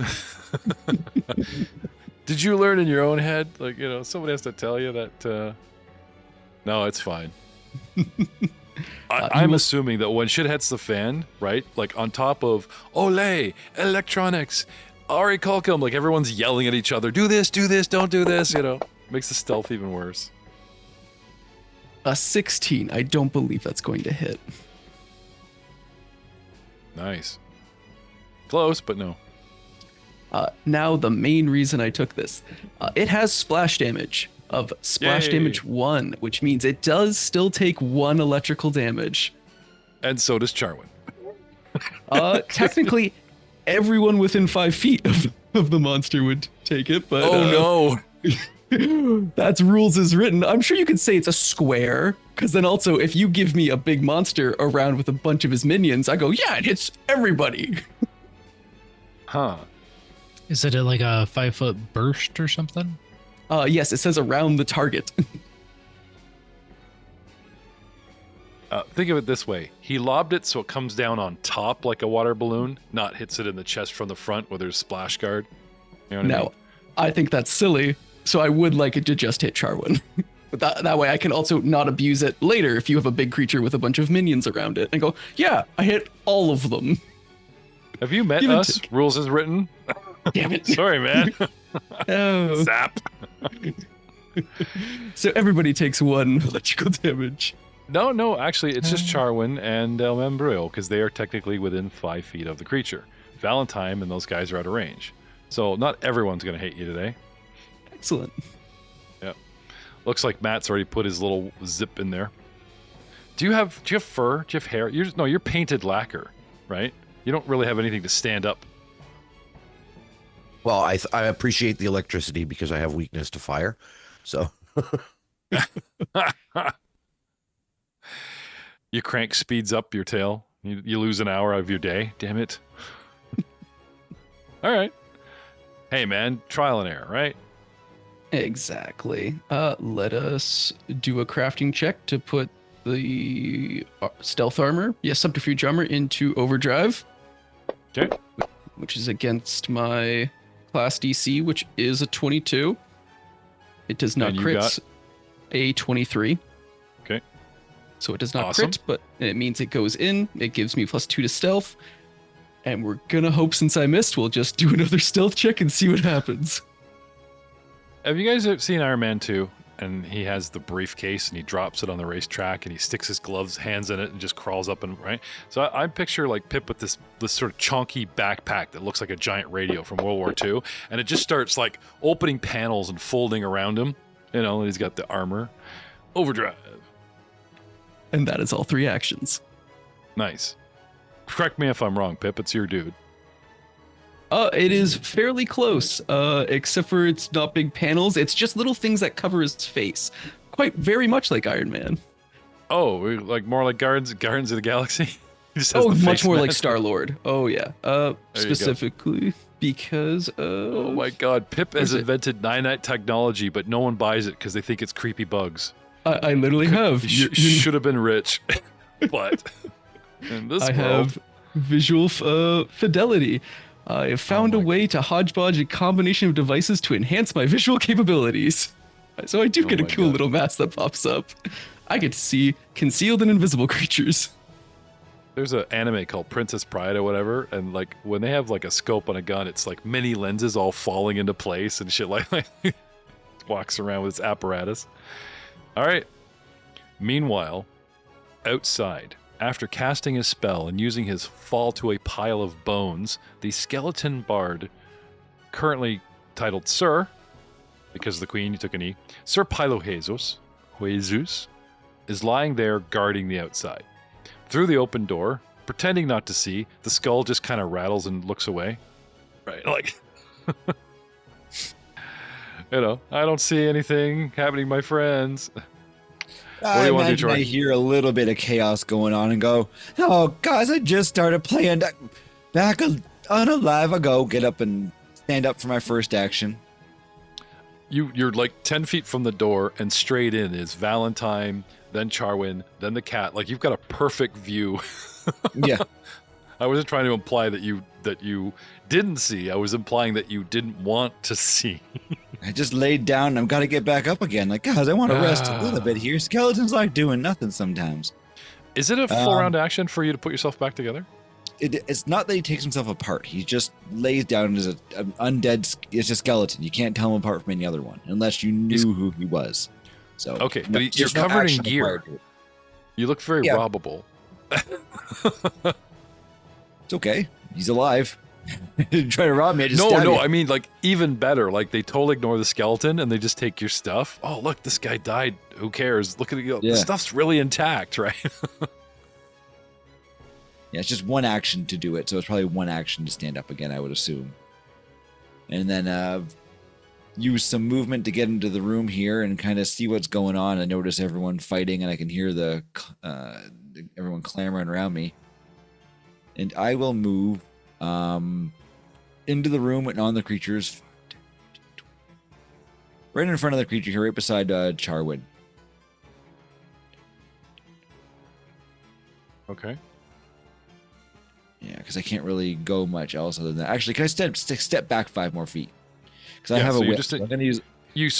Did you learn in your own head? Like, somebody has to tell you that. No, it's fine. I'm assuming that when shit hits the fan, right? Like on top of Olay, electronics, Ari Colcom, like everyone's yelling at each other. Do this, don't do this. Makes the stealth even worse. A 16. I don't believe that's going to hit. Nice. Close, but no. Now, the main reason I took this, it has splash damage of splash Yay. damage 1, which means it does still take 1 electrical damage. And so does Charwin. Technically, everyone within 5 feet of the monster would take it, but Oh no. that's rules as written. I'm sure you could say it's a square, because then also if you give me a big monster around with a bunch of his minions, I go, yeah, it hits everybody. Huh. Is it like a 5-foot burst or something? Yes, it says around the target. Think of it this way. He lobbed it so it comes down on top like a water balloon, not hits it in the chest from the front where there's splash guard. You know what I mean? Now, I think that's silly, so I would like it to just hit Charwin. But that way I can also not abuse it later if you have a big creature with a bunch of minions around it and go, yeah, I hit all of them. Have you met Give it us? to- Rules as written? Damn it. Sorry, man. Oh. Zap. So everybody takes 1 electrical damage. No, actually, it's just Charwin and El Membrillo, because they are technically within 5 feet of the creature. Valentine and those guys are out of range. So not everyone's going to hate you today. Excellent. Looks like Matt's already put his little zip in there. Do you have fur? Do you have hair? You're painted lacquer, right? You don't really have anything to stand up. Well, I appreciate the electricity because I have weakness to fire. So Your crank speeds up your tail. You lose an hour of your day. Damn it. All right. Hey, man, trial and error, right? Exactly. Let us do a crafting check to put the stealth armor, subterfuge armor, into overdrive. Okay. Which is against my class DC, which is a 22. It does not And you crit. got- A 23. Okay. So it does not Awesome. crit, but it means it goes in. It gives me +2 to stealth. And we're gonna hope, since I missed, we'll just do another stealth check and see what happens. Have you guys seen Iron Man 2? And he has the briefcase and he drops it on the racetrack and he sticks his hands in it and just crawls up and right. So I picture like Pip with this sort of chonky backpack that looks like a giant radio from World War II, and it just starts like opening panels and folding around him. And he's got the armor. Overdrive. And that is all 3 actions. Nice. Correct me if I'm wrong, Pip. It's your dude. It is fairly close, except for it's not big panels. It's just little things that cover his face. Quite very much like Iron Man. Oh, like more like Guardians of the Galaxy? He just has Oh, the much face more like mask. Star-Lord. Oh, yeah. go. Specifically because Oh my god, Pip has Where's it? invented nanite technology, but no one buys it because they think it's creepy bugs. I literally have. You should have been rich, but in this I world, have visual fidelity. I have found a way to hodgepodge a combination of devices to enhance my visual capabilities. So I do get a my cool God. little mask that pops up. I get to see concealed and invisible creatures. there's an anime called Princess Bride or whatever, and like when they have like a scope on a gun, it's like many lenses all falling into place and shit like walks around with its apparatus. All right. Meanwhile, outside, after casting his spell and using his fall to a pile of bones, the skeleton bard, currently titled Sir, because the queen took an E, Sir Pilo Jesus, is lying there guarding the outside. Through the open door, pretending not to see, the skull just kind of rattles and looks away. Right, like... I don't see anything happening, my friends. I you want to do, imagine I Troy? hear a little bit of chaos going on and go, "Oh, guys, I just started playing back unalive ago." Get up and stand up for my first action. You're like 10 feet from the door, and straight in is Valentine, then Charwin, then the cat. Like, you've got a perfect view. Yeah, I wasn't trying to imply that you didn't see. I was implying that you didn't want to see. I just laid down and I've got to get back up again. Like, guys, I want to rest a little bit here. Skeletons like doing nothing sometimes. Is it a full round action for you to put yourself back together? It's not that he takes himself apart. He just lays down as an undead. It's a skeleton. You can't tell him apart from any other one unless you knew who he was. So Okay, no, but you're there's no covered in action gear. required to it. You look very Yeah. robbable. It's okay. He's alive. Try to rob me. I just No, stab you. I mean, like, even better. Like, they totally ignore the skeleton and they just take your stuff. Oh, look, this guy died. Who cares? Look at it. Yeah. The stuff's really intact, right? Yeah, it's just one action to do it, so it's probably one action to stand up again, I would assume. And then use some movement to get into the room here and kind of see what's going on. I notice everyone fighting, and I can hear the everyone clamoring around me. And I will move into the room and on the creatures, right in front of the creature here, right beside Charwin. Okay. Yeah, because I can't really go much else other than that. Actually, can I step back 5 more feet? Because I Yeah, have so a you're whip. just So I'm gonna use.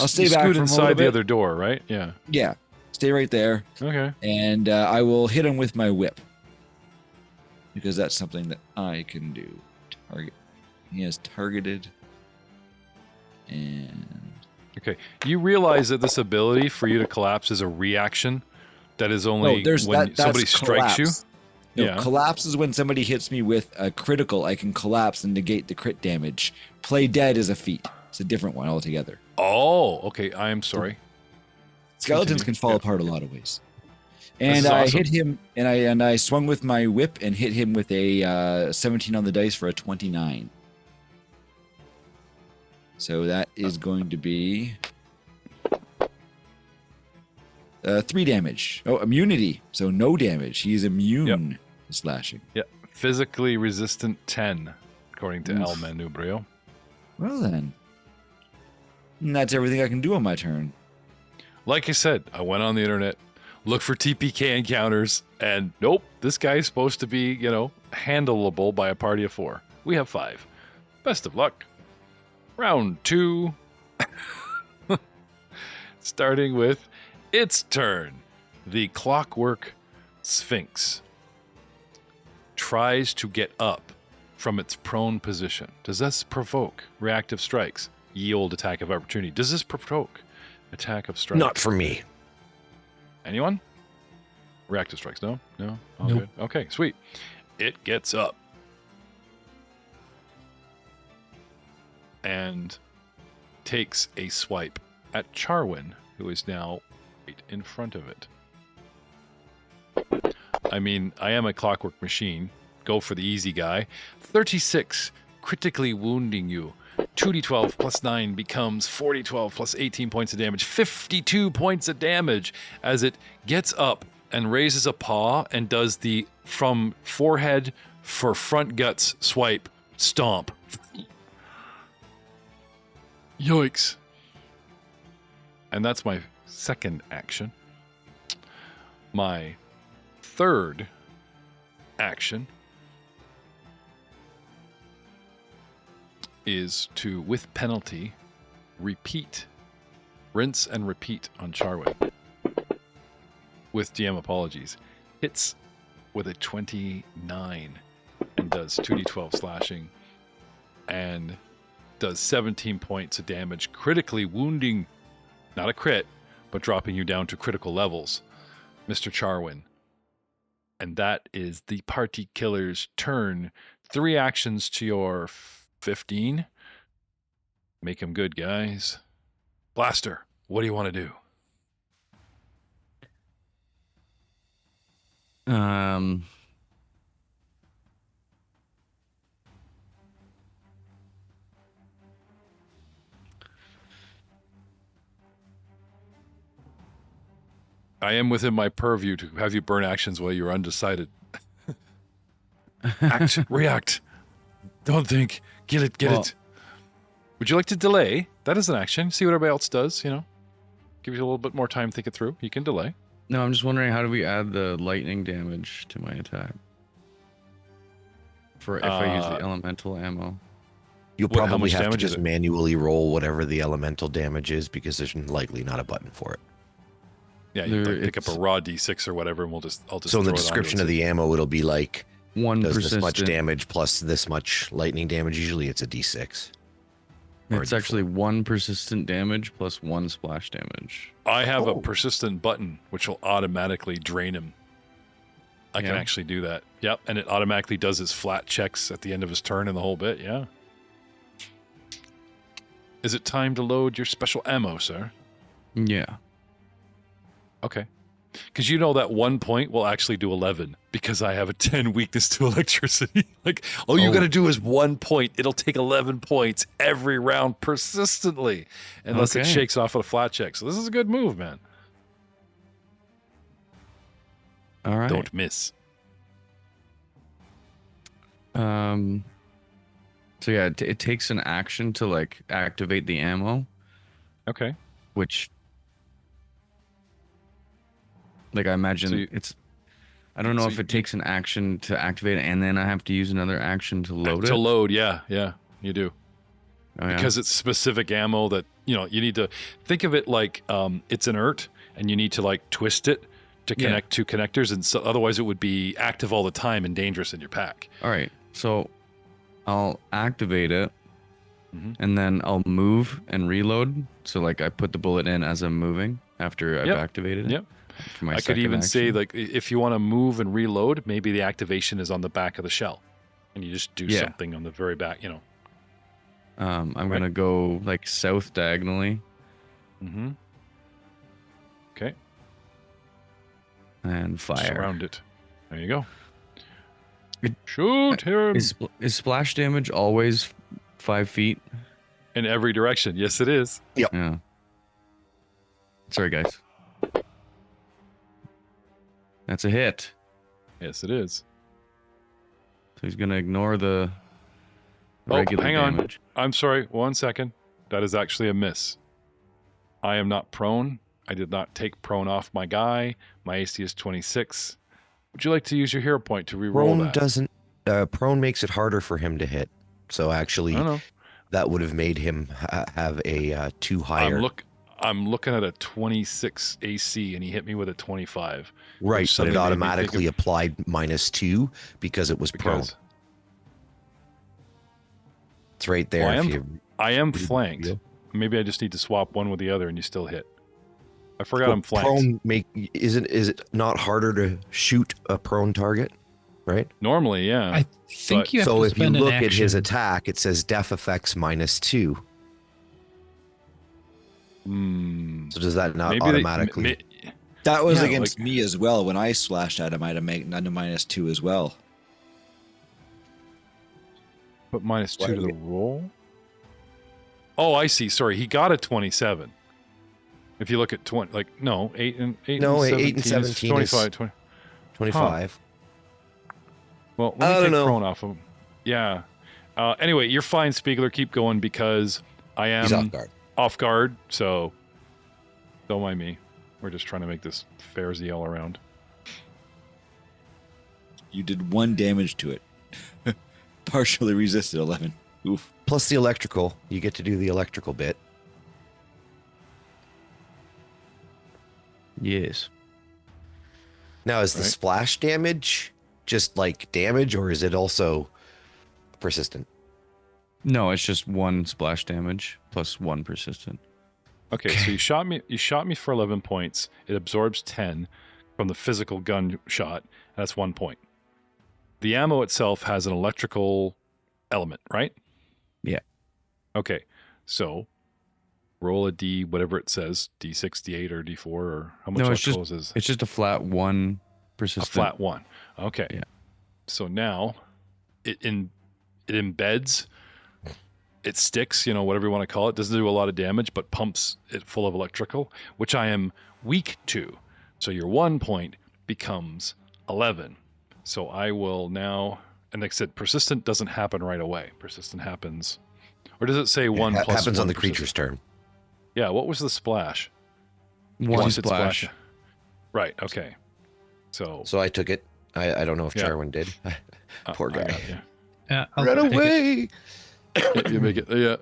I'll stay you back scoot from him a inside little the bit. other door, right? Yeah. Yeah, stay right there, Okay. and I will hit him with my whip because that's something that I can do. Target. He has targeted, and Okay. You realize that this ability for you to collapse is a reaction that is only there's when that's somebody strikes you? collapse. No, Yeah. collapse is when somebody hits me with a critical. I can collapse and negate the crit damage. Play dead is a feat. It's a different one altogether. Oh, okay. I am sorry. Skeletons Continue. can fall Yeah. apart a lot of ways. This And is I awesome. hit him, and I swung with my whip and hit him with a 17 on the dice for a 29. So that is going to be 3 damage. Oh, immunity. So no damage. He's immune to slashing. Yeah. Physically resistant 10, according to Oof. Al Manubrio. Well then, and that's everything I can do on my turn. Like I said, I went on the internet, looked for TPK encounters, and nope, this guy's supposed to be, handleable by a party of 4. We have 5. Best of luck. Round 2. Starting with its turn. The Clockwork Sphinx tries to get up from its prone position. Does this provoke reactive strikes? Yield attack of opportunity. Does this provoke attack of strike? Not for me. Anyone? Reactive strikes, no? No? All Nope. good. Okay, sweet. It gets up. And takes a swipe at Charwin, who is now right in front of it. I mean, I am a clockwork machine. Go for the easy guy. 36, critically wounding you. 2d12 plus 9 becomes 4d12 plus 18 points of damage. 52 points of damage as it gets up and raises a paw and does the from forehead for front guts swipe stomp. Yikes. And that's my second action. My third action is to, with penalty, rinse and repeat on Charwin. With DM apologies. Hits with a 29 and does 2d12 slashing and does 17 points of damage, critically wounding, not a crit, but dropping you down to critical levels, Mr. Charwin. And that is the party killer's turn. 3 actions to your 15. Make him good, guys. Blaster, what do you want to do? I am within my purview to have you burn actions while you're undecided. Act, react. Don't think. Get it. Would you like to delay? That is an action. See what everybody else does, Give you a little bit more time to think it through. You can delay. No, I'm just wondering, how do we add the lightning damage to my attack? For if I use the elemental ammo. You'll How probably much have to damage is just it? manually roll whatever the elemental damage is because there's likely not a button for it. Yeah, you There- like pick up a it's- raw d6 or whatever, and I'll just So in the throw it onto description it. of the ammo, it'll be like, One does this persistent. much damage plus this much lightning damage. Usually it's a d6. or a It's D4. actually 1 persistent damage plus 1 splash damage. I have a Oh. persistent button which will automatically drain him. I can Yeah. actually do that. Yep, and it automatically does his flat checks at the end of his turn and the whole bit. Yeah. Is it time to load your special ammo, sir? Yeah. Okay. Because you know that 1 point will actually do 11 because I have a 10 weakness to electricity. Like, all you Oh. got to do is 1 point. It'll take 11 points every round persistently unless it Okay. shakes off a flat check. So this is a good move, man. All right. Don't miss. So yeah, it takes an action to like activate the ammo, Okay. which, like, I imagine So you- it's. I don't know so if you- it takes an action to activate it, and then I have to use another action to load To it. load, yeah, you do. Oh, yeah. Because it's specific ammo that, you need to think of it like it's inert and you need to like twist it to Yeah. connect two connectors. And so otherwise it would be active all the time and dangerous in your pack. All right, so I'll activate it, Mhm. and then I'll move and reload. So like I put the bullet in as I'm moving after I've Yep. activated it. Yep. For my I could second even say action. like if you want to move and reload, maybe the activation is on the back of the shell. And you just do Yeah. something on the very back, I'm Right. gonna go like south diagonally Mm-hmm. Okay. and fire. Surround it. There you go. It- Shoot him Is splash damage always 5 feet? in every direction. Yes, it is. Yeah. Sorry, guys. That's a hit. Yes, it is. So he's gonna ignore the Oh, regular hang on. damage. I'm sorry. 1 second. That is actually a miss. I am not prone. I did not take prone off my guy. My AC is 26. Would you like to use your hero point to reroll Prone that? doesn't. Prone makes it harder for him to hit. So actually, I don't know. that would have made him have a 2 higher. I'm looking at a 26 AC, and he hit me with a 25. right, but suddenly it made me think automatically of- applied -2 because it was prone. Because It's right there. Well, if you, I am Read the flanked. video. Maybe I just need to swap one with the other, and you still hit. I forgot Well, I'm flanked. prone is it not harder to shoot a prone target, right? Normally, yeah. I think But- you have So to if you spend an look at his action. attack, it says def effects -2. Hmm. So does that not Maybe automatically? That was Yeah, against like- me as well. When I slashed at him, I'd have made a -2 as well. Put -2 Why to do the roll. Oh, I see. Sorry, he got a 27. If you look at 20, like no, 8 and 17 is 25. 20. 25. Well, I let me don't take know. prone off him. Yeah. Anyway, you're fine, Speigler. Keep going because I am He's off guard. off guard. So don't mind me. We're just trying to make this fair as the all around. You did 1 damage to it. Partially resisted 11. Oof. Plus the electrical. You get to do the electrical bit. Yes. Now, is the Right. splash damage just like damage, or is it also persistent? No, it's just 1 splash damage plus 1 persistent. Okay, so you shot me. You shot me for 11 points. It absorbs 10 from the physical gun shot. That's 1 point. The ammo itself has an electrical element, right? Yeah. Okay, so roll a D, whatever it says, D6, D8, or D4, or how much No, it's electricals is It's just a flat 1 a persistent. flat 1. Okay. Yeah. So now it embeds. It sticks, whatever you want to call it. Doesn't do a lot of damage, but pumps it full of electrical, which I am weak to. So your 1 point becomes 11. So I will now, and like I said, persistent doesn't happen right away. Persistent happens, or does it say one plus happens one on the persistent? creature's turn. Yeah, what was the splash? One You said splash. Right, okay. So So I took it. I don't know if Yeah. Jarwin did. Poor I guy. got you. I'll Run take it. away! Yeah, you make it. Yeah.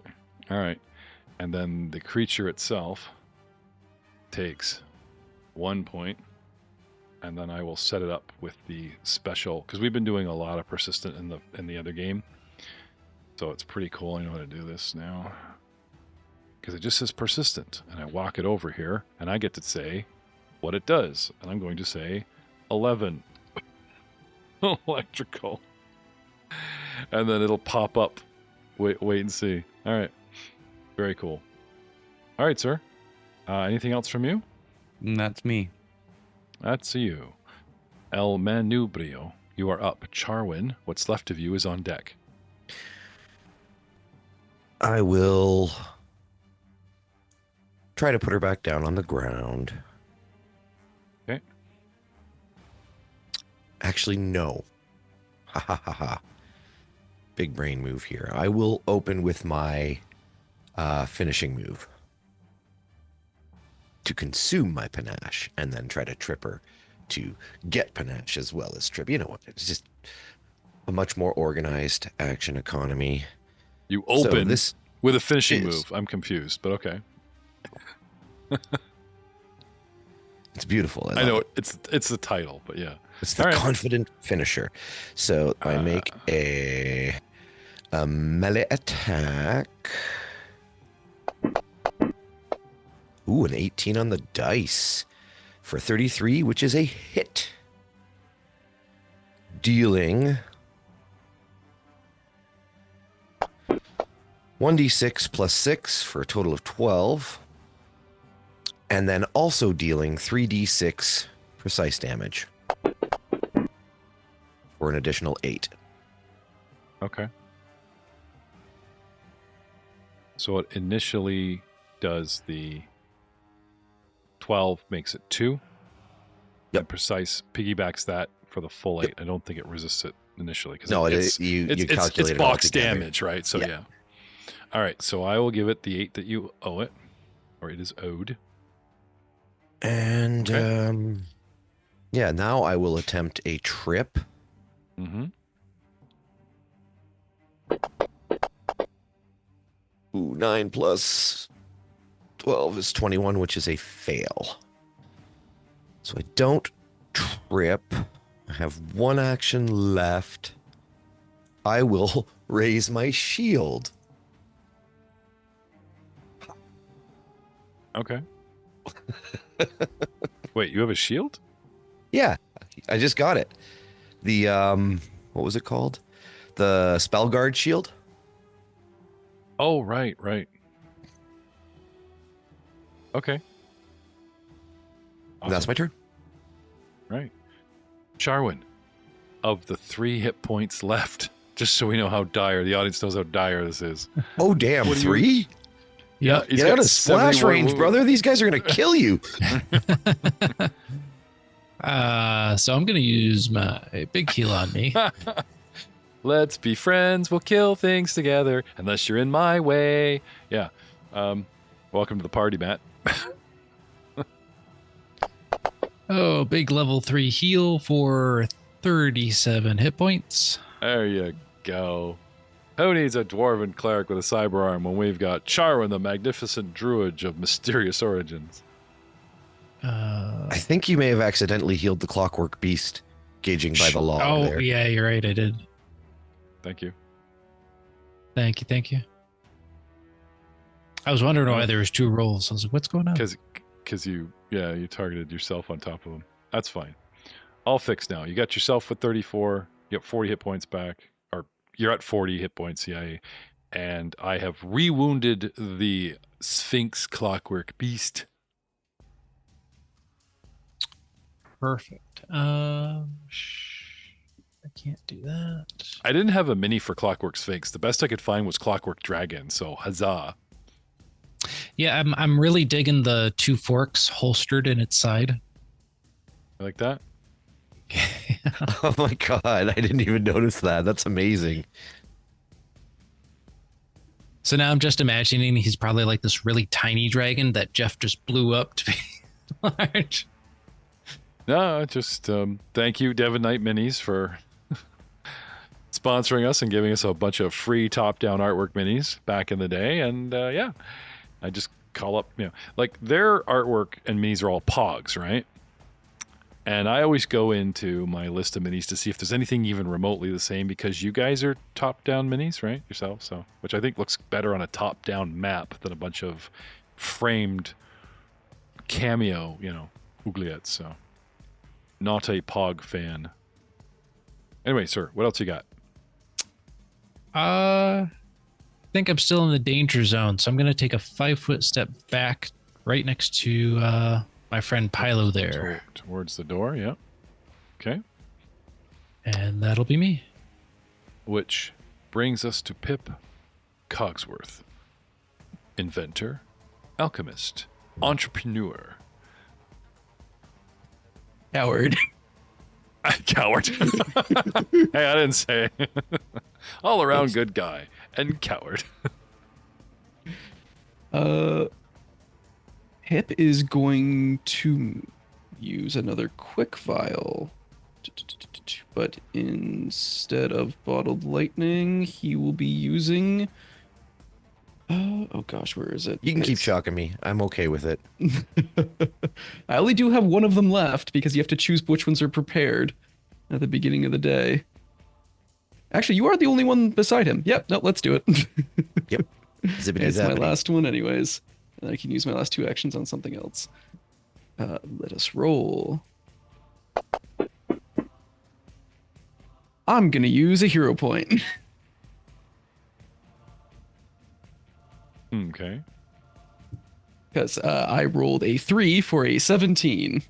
All right. And then the creature itself takes 1 point, and then I will set it up with the special because we've been doing a lot of persistent in the other game, so it's pretty cool. I know how to do this now because it just says persistent, and I walk it over here, and I get to say what it does, and I'm going to say 11 electrical, and then it'll pop up. Wait and see. All right. Very cool. All right, sir. Anything else from you? And that's me. That's you. El Manubrio, you are up. Charwin, what's left of you is on deck. I will try to put her back down on the ground. Okay. Actually, no. Ha ha ha ha. Big brain move here. I will open with my finishing move to consume my panache and then try to trip her to get panache as well as trip. You know what? It's just a much more organized action economy. You open this with a finishing is- move. I'm confused, but okay. It's beautiful. I love know it. it's the title, but yeah. It's the All right. confident finisher. So I make a melee attack. Ooh, an 18 on the dice for 33, which is a hit. Dealing 1d6 plus 6 for a total of 12. And then also dealing 3d6 precise damage for an additional 8. Okay. So it initially does the 12 makes it 2. Yep. And precise piggybacks that for the full 8. I don't think it resists it initially because No, it's calculate it all box together. damage, right? So Yeah. yeah. All right, so I will give it the 8 that you owe it, or it is owed. And Okay. yeah, now I will attempt a trip. Mm-hmm. Ooh, 9 plus 12 is 21, which is a fail. So I don't trip. I have one action left. I will raise my shield. Okay. Wait, you have a shield? Yeah, I just got it. The what was it called? The spell guard shield. Oh, right. Okay. And that's my turn. Right. Charwin, of the 3 hit points left, just so we know how dire, the audience knows how dire this is. Oh damn, What do you- 3? Yeah, he's Get got out of splash 71 range, wounds. brother. These guys are gonna kill you. So I'm gonna use my big heal on me. Let's be friends. We'll kill things together, unless you're in my way. Yeah. Welcome to the party, Matt. Oh, big level 3 heal for 37 hit points. There you go. Who needs a dwarven cleric with a cyber arm when we've got Charwin, the magnificent druid of mysterious origins? I think you may have accidentally healed the clockwork beast, gauging by the log Oh, there. yeah, you're right. I did. Thank you. Thank you. I was wondering why there was 2 rolls. I was like, what's going on? Because you targeted yourself on top of him. That's fine. All fixed now. You got yourself with 34. You got 40 hit points back. Or you're at 40 hit points, yeah. And I have re-wounded the Sphinx clockwork beast. Perfect. I can't do that. I didn't have a mini for Clockwork Sphinx. The best I could find was Clockwork Dragon, so huzzah. Yeah, I'm really digging the 2 forks holstered in its side. You like that? Oh my god, I didn't even notice that. That's amazing. So now I'm just imagining he's probably like this really tiny dragon that Jeff just blew up to be large. No, just thank you, Devin Knight Minis, for sponsoring us and giving us a bunch of free top-down artwork minis back in the day. And yeah, I just call up, like their artwork and minis are all pogs, right? And I always go into my list of minis to see if there's anything even remotely the same, because you guys are top-down minis, right? Yourself, so which I think looks better on a top-down map than a bunch of framed cameo, oubliettes. So, not a Pog fan. Anyway, sir, what else you got? I think I'm still in the danger zone, so I'm going to take a 5-foot step back right next to my friend Pilo there. Towards the door, yeah. Okay. And that'll be me. Which brings us to Pip Cogsworth. Inventor, alchemist, entrepreneur. Coward. Coward. Hey, I didn't say. All around good guy and coward. Pip is going to use another quick vial. But instead of bottled lightning, he will be using... oh gosh, where is it? You can keep shocking me. I'm okay with it. I only do have one of them left because you have to choose which ones are prepared at the beginning of the day. Actually, you are the only one beside him. Yep, no, let's do it. Yep. Zippity It's my zappity. last one anyways. And I can use my last 2 actions on something else. Let us roll. I'm going to use a hero point. Okay. Because I rolled a 3 for a 17.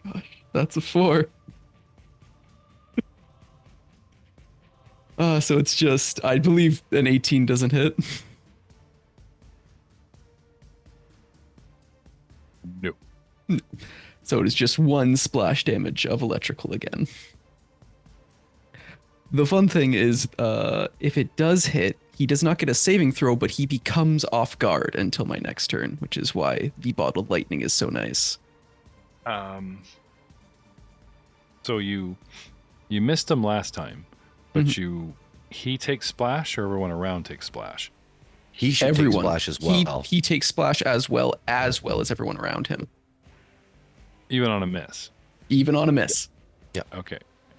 Gosh, that's a 4. So it's just, I believe an 18 doesn't hit. No. So it is just 1 splash damage of electrical again. The fun thing is, if it does hit, he does not get a saving throw, but he becomes off guard until my next turn, which is why the bottled lightning is so nice. So you missed him last time, but he takes splash, or everyone around takes splash? He should take splash as well. He takes splash as well as everyone around him. Even on a miss? Even on a miss. Yeah. Okay.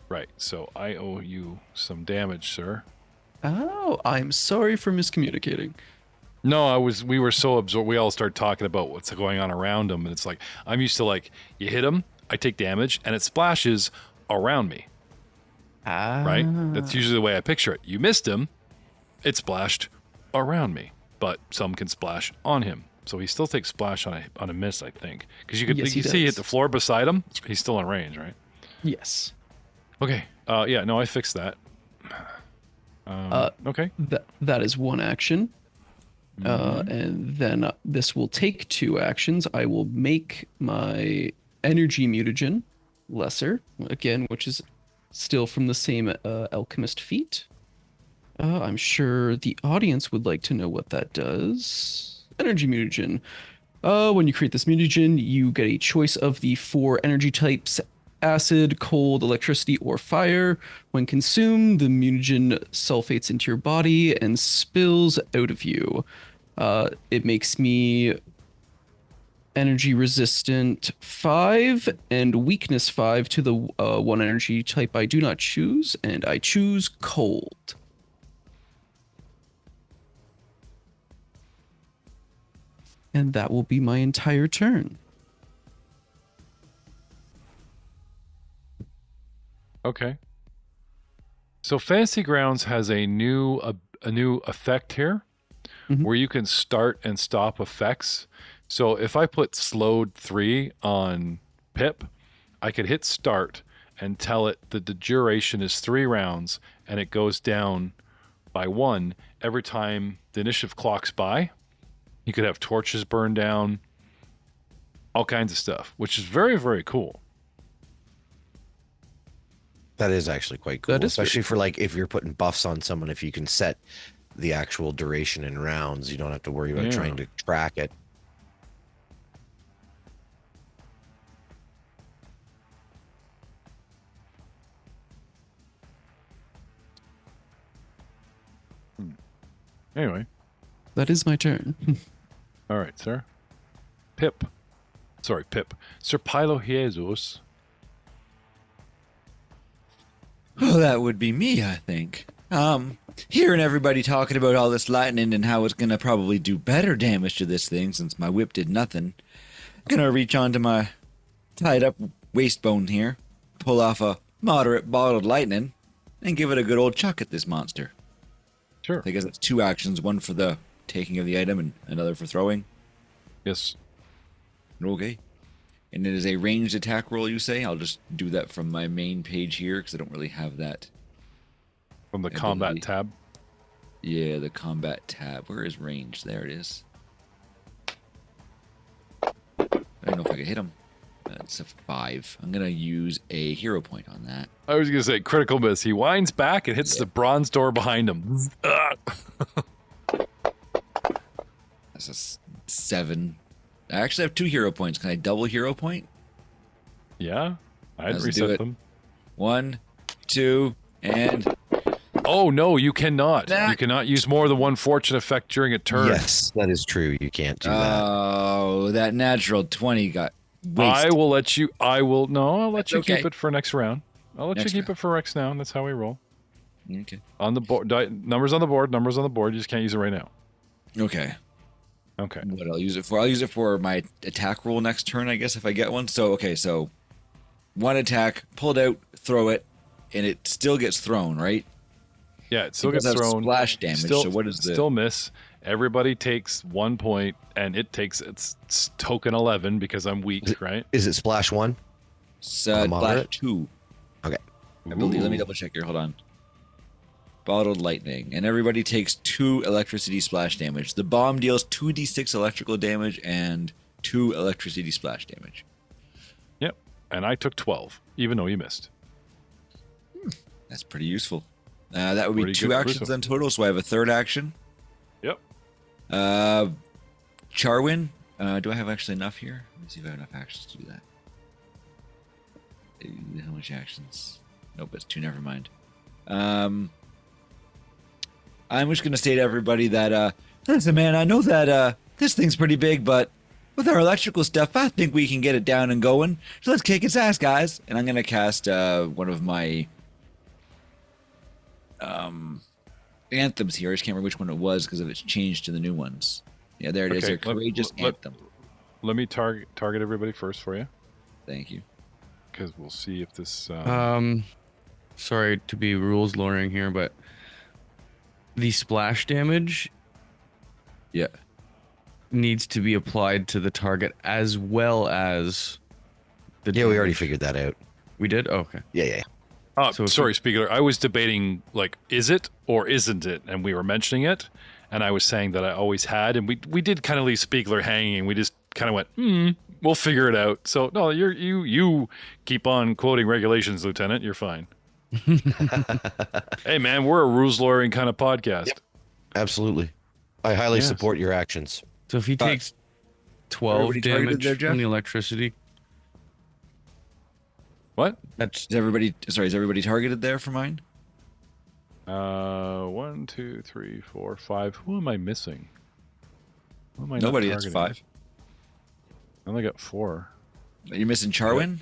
Right. So I owe you some damage, sir. Oh, I'm sorry for miscommunicating. No, we were so absorbed. We all started talking about what's going on around him. And it's like, I'm used to like, you hit him, I take damage, and it splashes around me. Right? That's usually the way I picture it. You missed him, it splashed around me, but some can splash on him. So he still takes splash on a miss, I think. Because you could Yes, you he see does. hit the floor beside him, he's still in range, right? Yes. Okay. Yeah, no, I fixed that. Okay. That is 1 action. And then this will take 2 actions. I will make my energy mutagen lesser, again, which is still from the same alchemist feat. I'm sure the audience would like to know what that does. Energy mutagen. When you create this mutagen, you get a choice of the 4 energy types: acid, cold, electricity, or fire. When consumed, the mutagen sulfates into your body and spills out of you. It makes me energy resistant 5 and weakness 5 to the 1 energy type I do not choose, and I choose cold. And that will be my entire turn. Okay. So Fantasy Grounds has a new effect here where you can start and stop effects. So if I put slowed 3 on Pip, I could hit start and tell it that the duration is 3 rounds and it goes down by 1 every time the initiative clocks by. You could have torches burned down, all kinds of stuff, which is very, very cool. That is actually quite cool, That is especially for like if you're putting buffs on someone. If you can set the actual duration in rounds, you don't have to worry about Yeah. trying to track it. Anyway, That is my turn. all right, sir. Pip. Sir Pilo Jesus. Oh, that would be me, I think. Hearing everybody talking about all this lightning and how it's gonna probably do better damage to this thing since my whip did nothing. Gonna reach onto my tied up waist bone here, pull off a moderate bottled lightning, and give it a good old chuck at this monster. Sure. I guess that's 2 actions, one for the taking of the item and another for throwing. Yes. Okay. And it is a ranged attack roll, you say? I'll just do that from my main page here because I don't really have that. From the Ability. combat tab. Yeah, the combat tab. Where is range? There it is. I don't know if I can hit him. That's a 5. I'm going to use a hero point on that. I was going to say critical miss. He winds back and hits the bronze door behind him. That's a 7. I actually have 2 hero points. Can I double hero point? Yeah, I'd Let's do reset it. them. 1, 2, and... Oh, no, you cannot. Nah. You cannot use more than 1 fortune effect during a turn. Yes, that is true. You can't do that. Oh, that natural 20 got wasted. I'll let you That's keep okay. it for next round. I'll let Next you keep round. it for next round. That's how we roll. Okay. On the board, numbers on the board. You just can't use it right now. Okay. Okay. What I'll use it for? I'll use it for my attack roll next turn, I guess, if I get one. So, okay, so 1 attack, pull it out, throw it, and it still gets thrown, right? Yeah, it still It does gets have thrown. splash damage, Still, so what is the... Still miss. Everybody takes 1 point, and it takes its token 11 because I'm weak, right? Is it splash 1? splash moderate? 2. Okay. I believe. Let me Ooh. double check here. Hold on. Bottled lightning, and everybody takes 2 electricity splash damage. The bomb deals 2d6 electrical damage and 2 electricity splash damage. Yep. And I took 12, even though you missed. That's pretty useful. That would be Pretty 2 good actions Crusoe. in total, so I have a 3rd action. Yep. Charwin. Do I have actually enough here? Let me see if I have enough actions to do that. How much actions? Nope, it's 2. Never mind. I'm just going to say to everybody that, listen, man, I know that this thing's pretty big, but with our electrical stuff, I think we can get it down and going. So let's kick its ass, guys. And I'm going to cast one of my anthems here. I just can't remember which one it was because of its changed to the new ones. Yeah, there it is. Okay, A courageous anthem. Let me target everybody first for you, Thank you. because we'll see if this... Sorry to be rules lawyering here, but the splash damage Yeah. needs to be applied to the target as well as the Yeah, we already damage. figured that out. We did? Oh, okay. Yeah. So if sorry, Speigler. I was debating, like, is it or isn't it? And we were mentioning it. And I was saying that I always had. And we did kind of leave Speigler hanging. We just kind of went, we'll figure it out. So, no, you keep on quoting regulations, Lieutenant. You're fine. Hey, man, we're a rules lawyering kind of podcast. Yep. Absolutely. I highly Yes. support your actions. So if he takes 12 Everybody targeted damage there, Jeff? from the electricity, What? that's Is everybody targeted there for mine? 1, 2, 3, 4, 5. Who am I missing? Who am I not Nobody, that's targeting? 5. I only got 4. You're missing Charwin?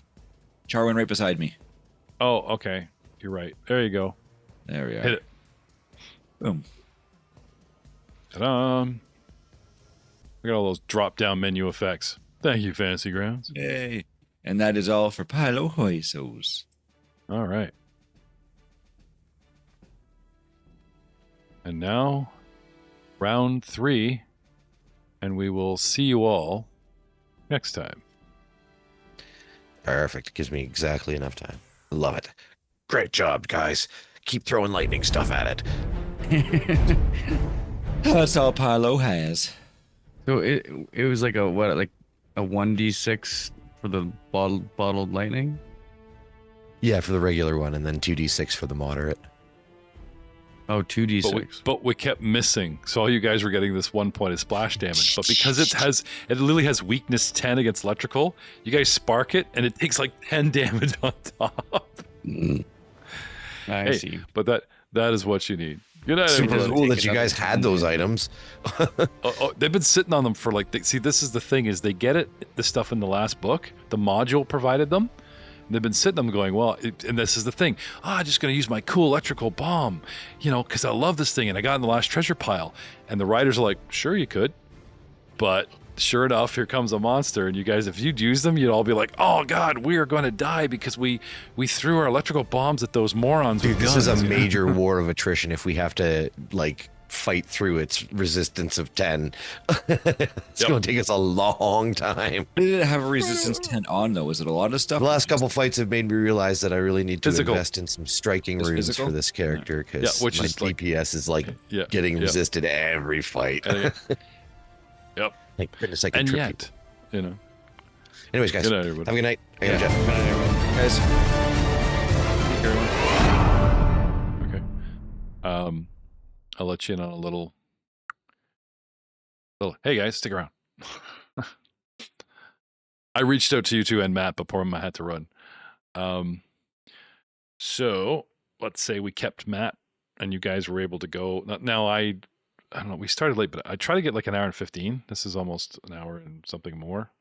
Charwin right beside me. Oh, okay. You're right. There you go. There we are. Hit it. Boom. Ta-da. Look at all those drop-down menu effects. Thank you, Fantasy Grounds. Yay. And that is all for Pilo Hoisos. All right. And now, round 3, and we will see you all next time. Perfect. Gives me exactly enough time. Love it. Great job, guys. Keep throwing lightning stuff at it. That's all Parlo has. So it was like a what, like a 1d6 for the bottled lightning? Yeah, for the regular one, and then 2d6 for the moderate. Oh, 2d6. But we kept missing, so all you guys were getting this 1 point of splash damage. But because it literally has weakness 10 against electrical, you guys spark it, and it takes like 10 damage on top. I see. But that is what you need. Good night, Super everybody. cool that you guys had those items. They've been sitting on them for see, this is the thing, is they get the stuff in the last book. The module provided them. And they've been sitting them going, well, and this is the thing. I'm just going to use my cool electrical bomb, because I love this thing. And I got in the last treasure pile. And the writers are like, sure, you could. But sure enough, here comes a monster. And you guys, if you'd use them, you'd all be like, oh, God, we are going to die because we threw our electrical bombs at those morons. Dude, with this is guns. a major war of attrition if we have to, fight through its resistance of 10. It's going to take us a long time. Did it have a resistance 10 on, though? Was it a lot of stuff? The last couple fights have made me realize that I really need to Physical. invest in some striking Just runes physical? for this character because which my is like- DPS is getting yeah. resisted every fight. Yep. Thank goodness I can And trip yet, people. Anyways, guys, Good night, have everybody. a good night. I gotta jet. Guys, Okay. I'll let you in on a little. Hey guys, stick around. I reached out to you two and Matt before I had to run. So let's say we kept Matt and you guys were able to go. Now I don't know. We started late, but I try to get like an hour and 15. This is almost an hour and something more.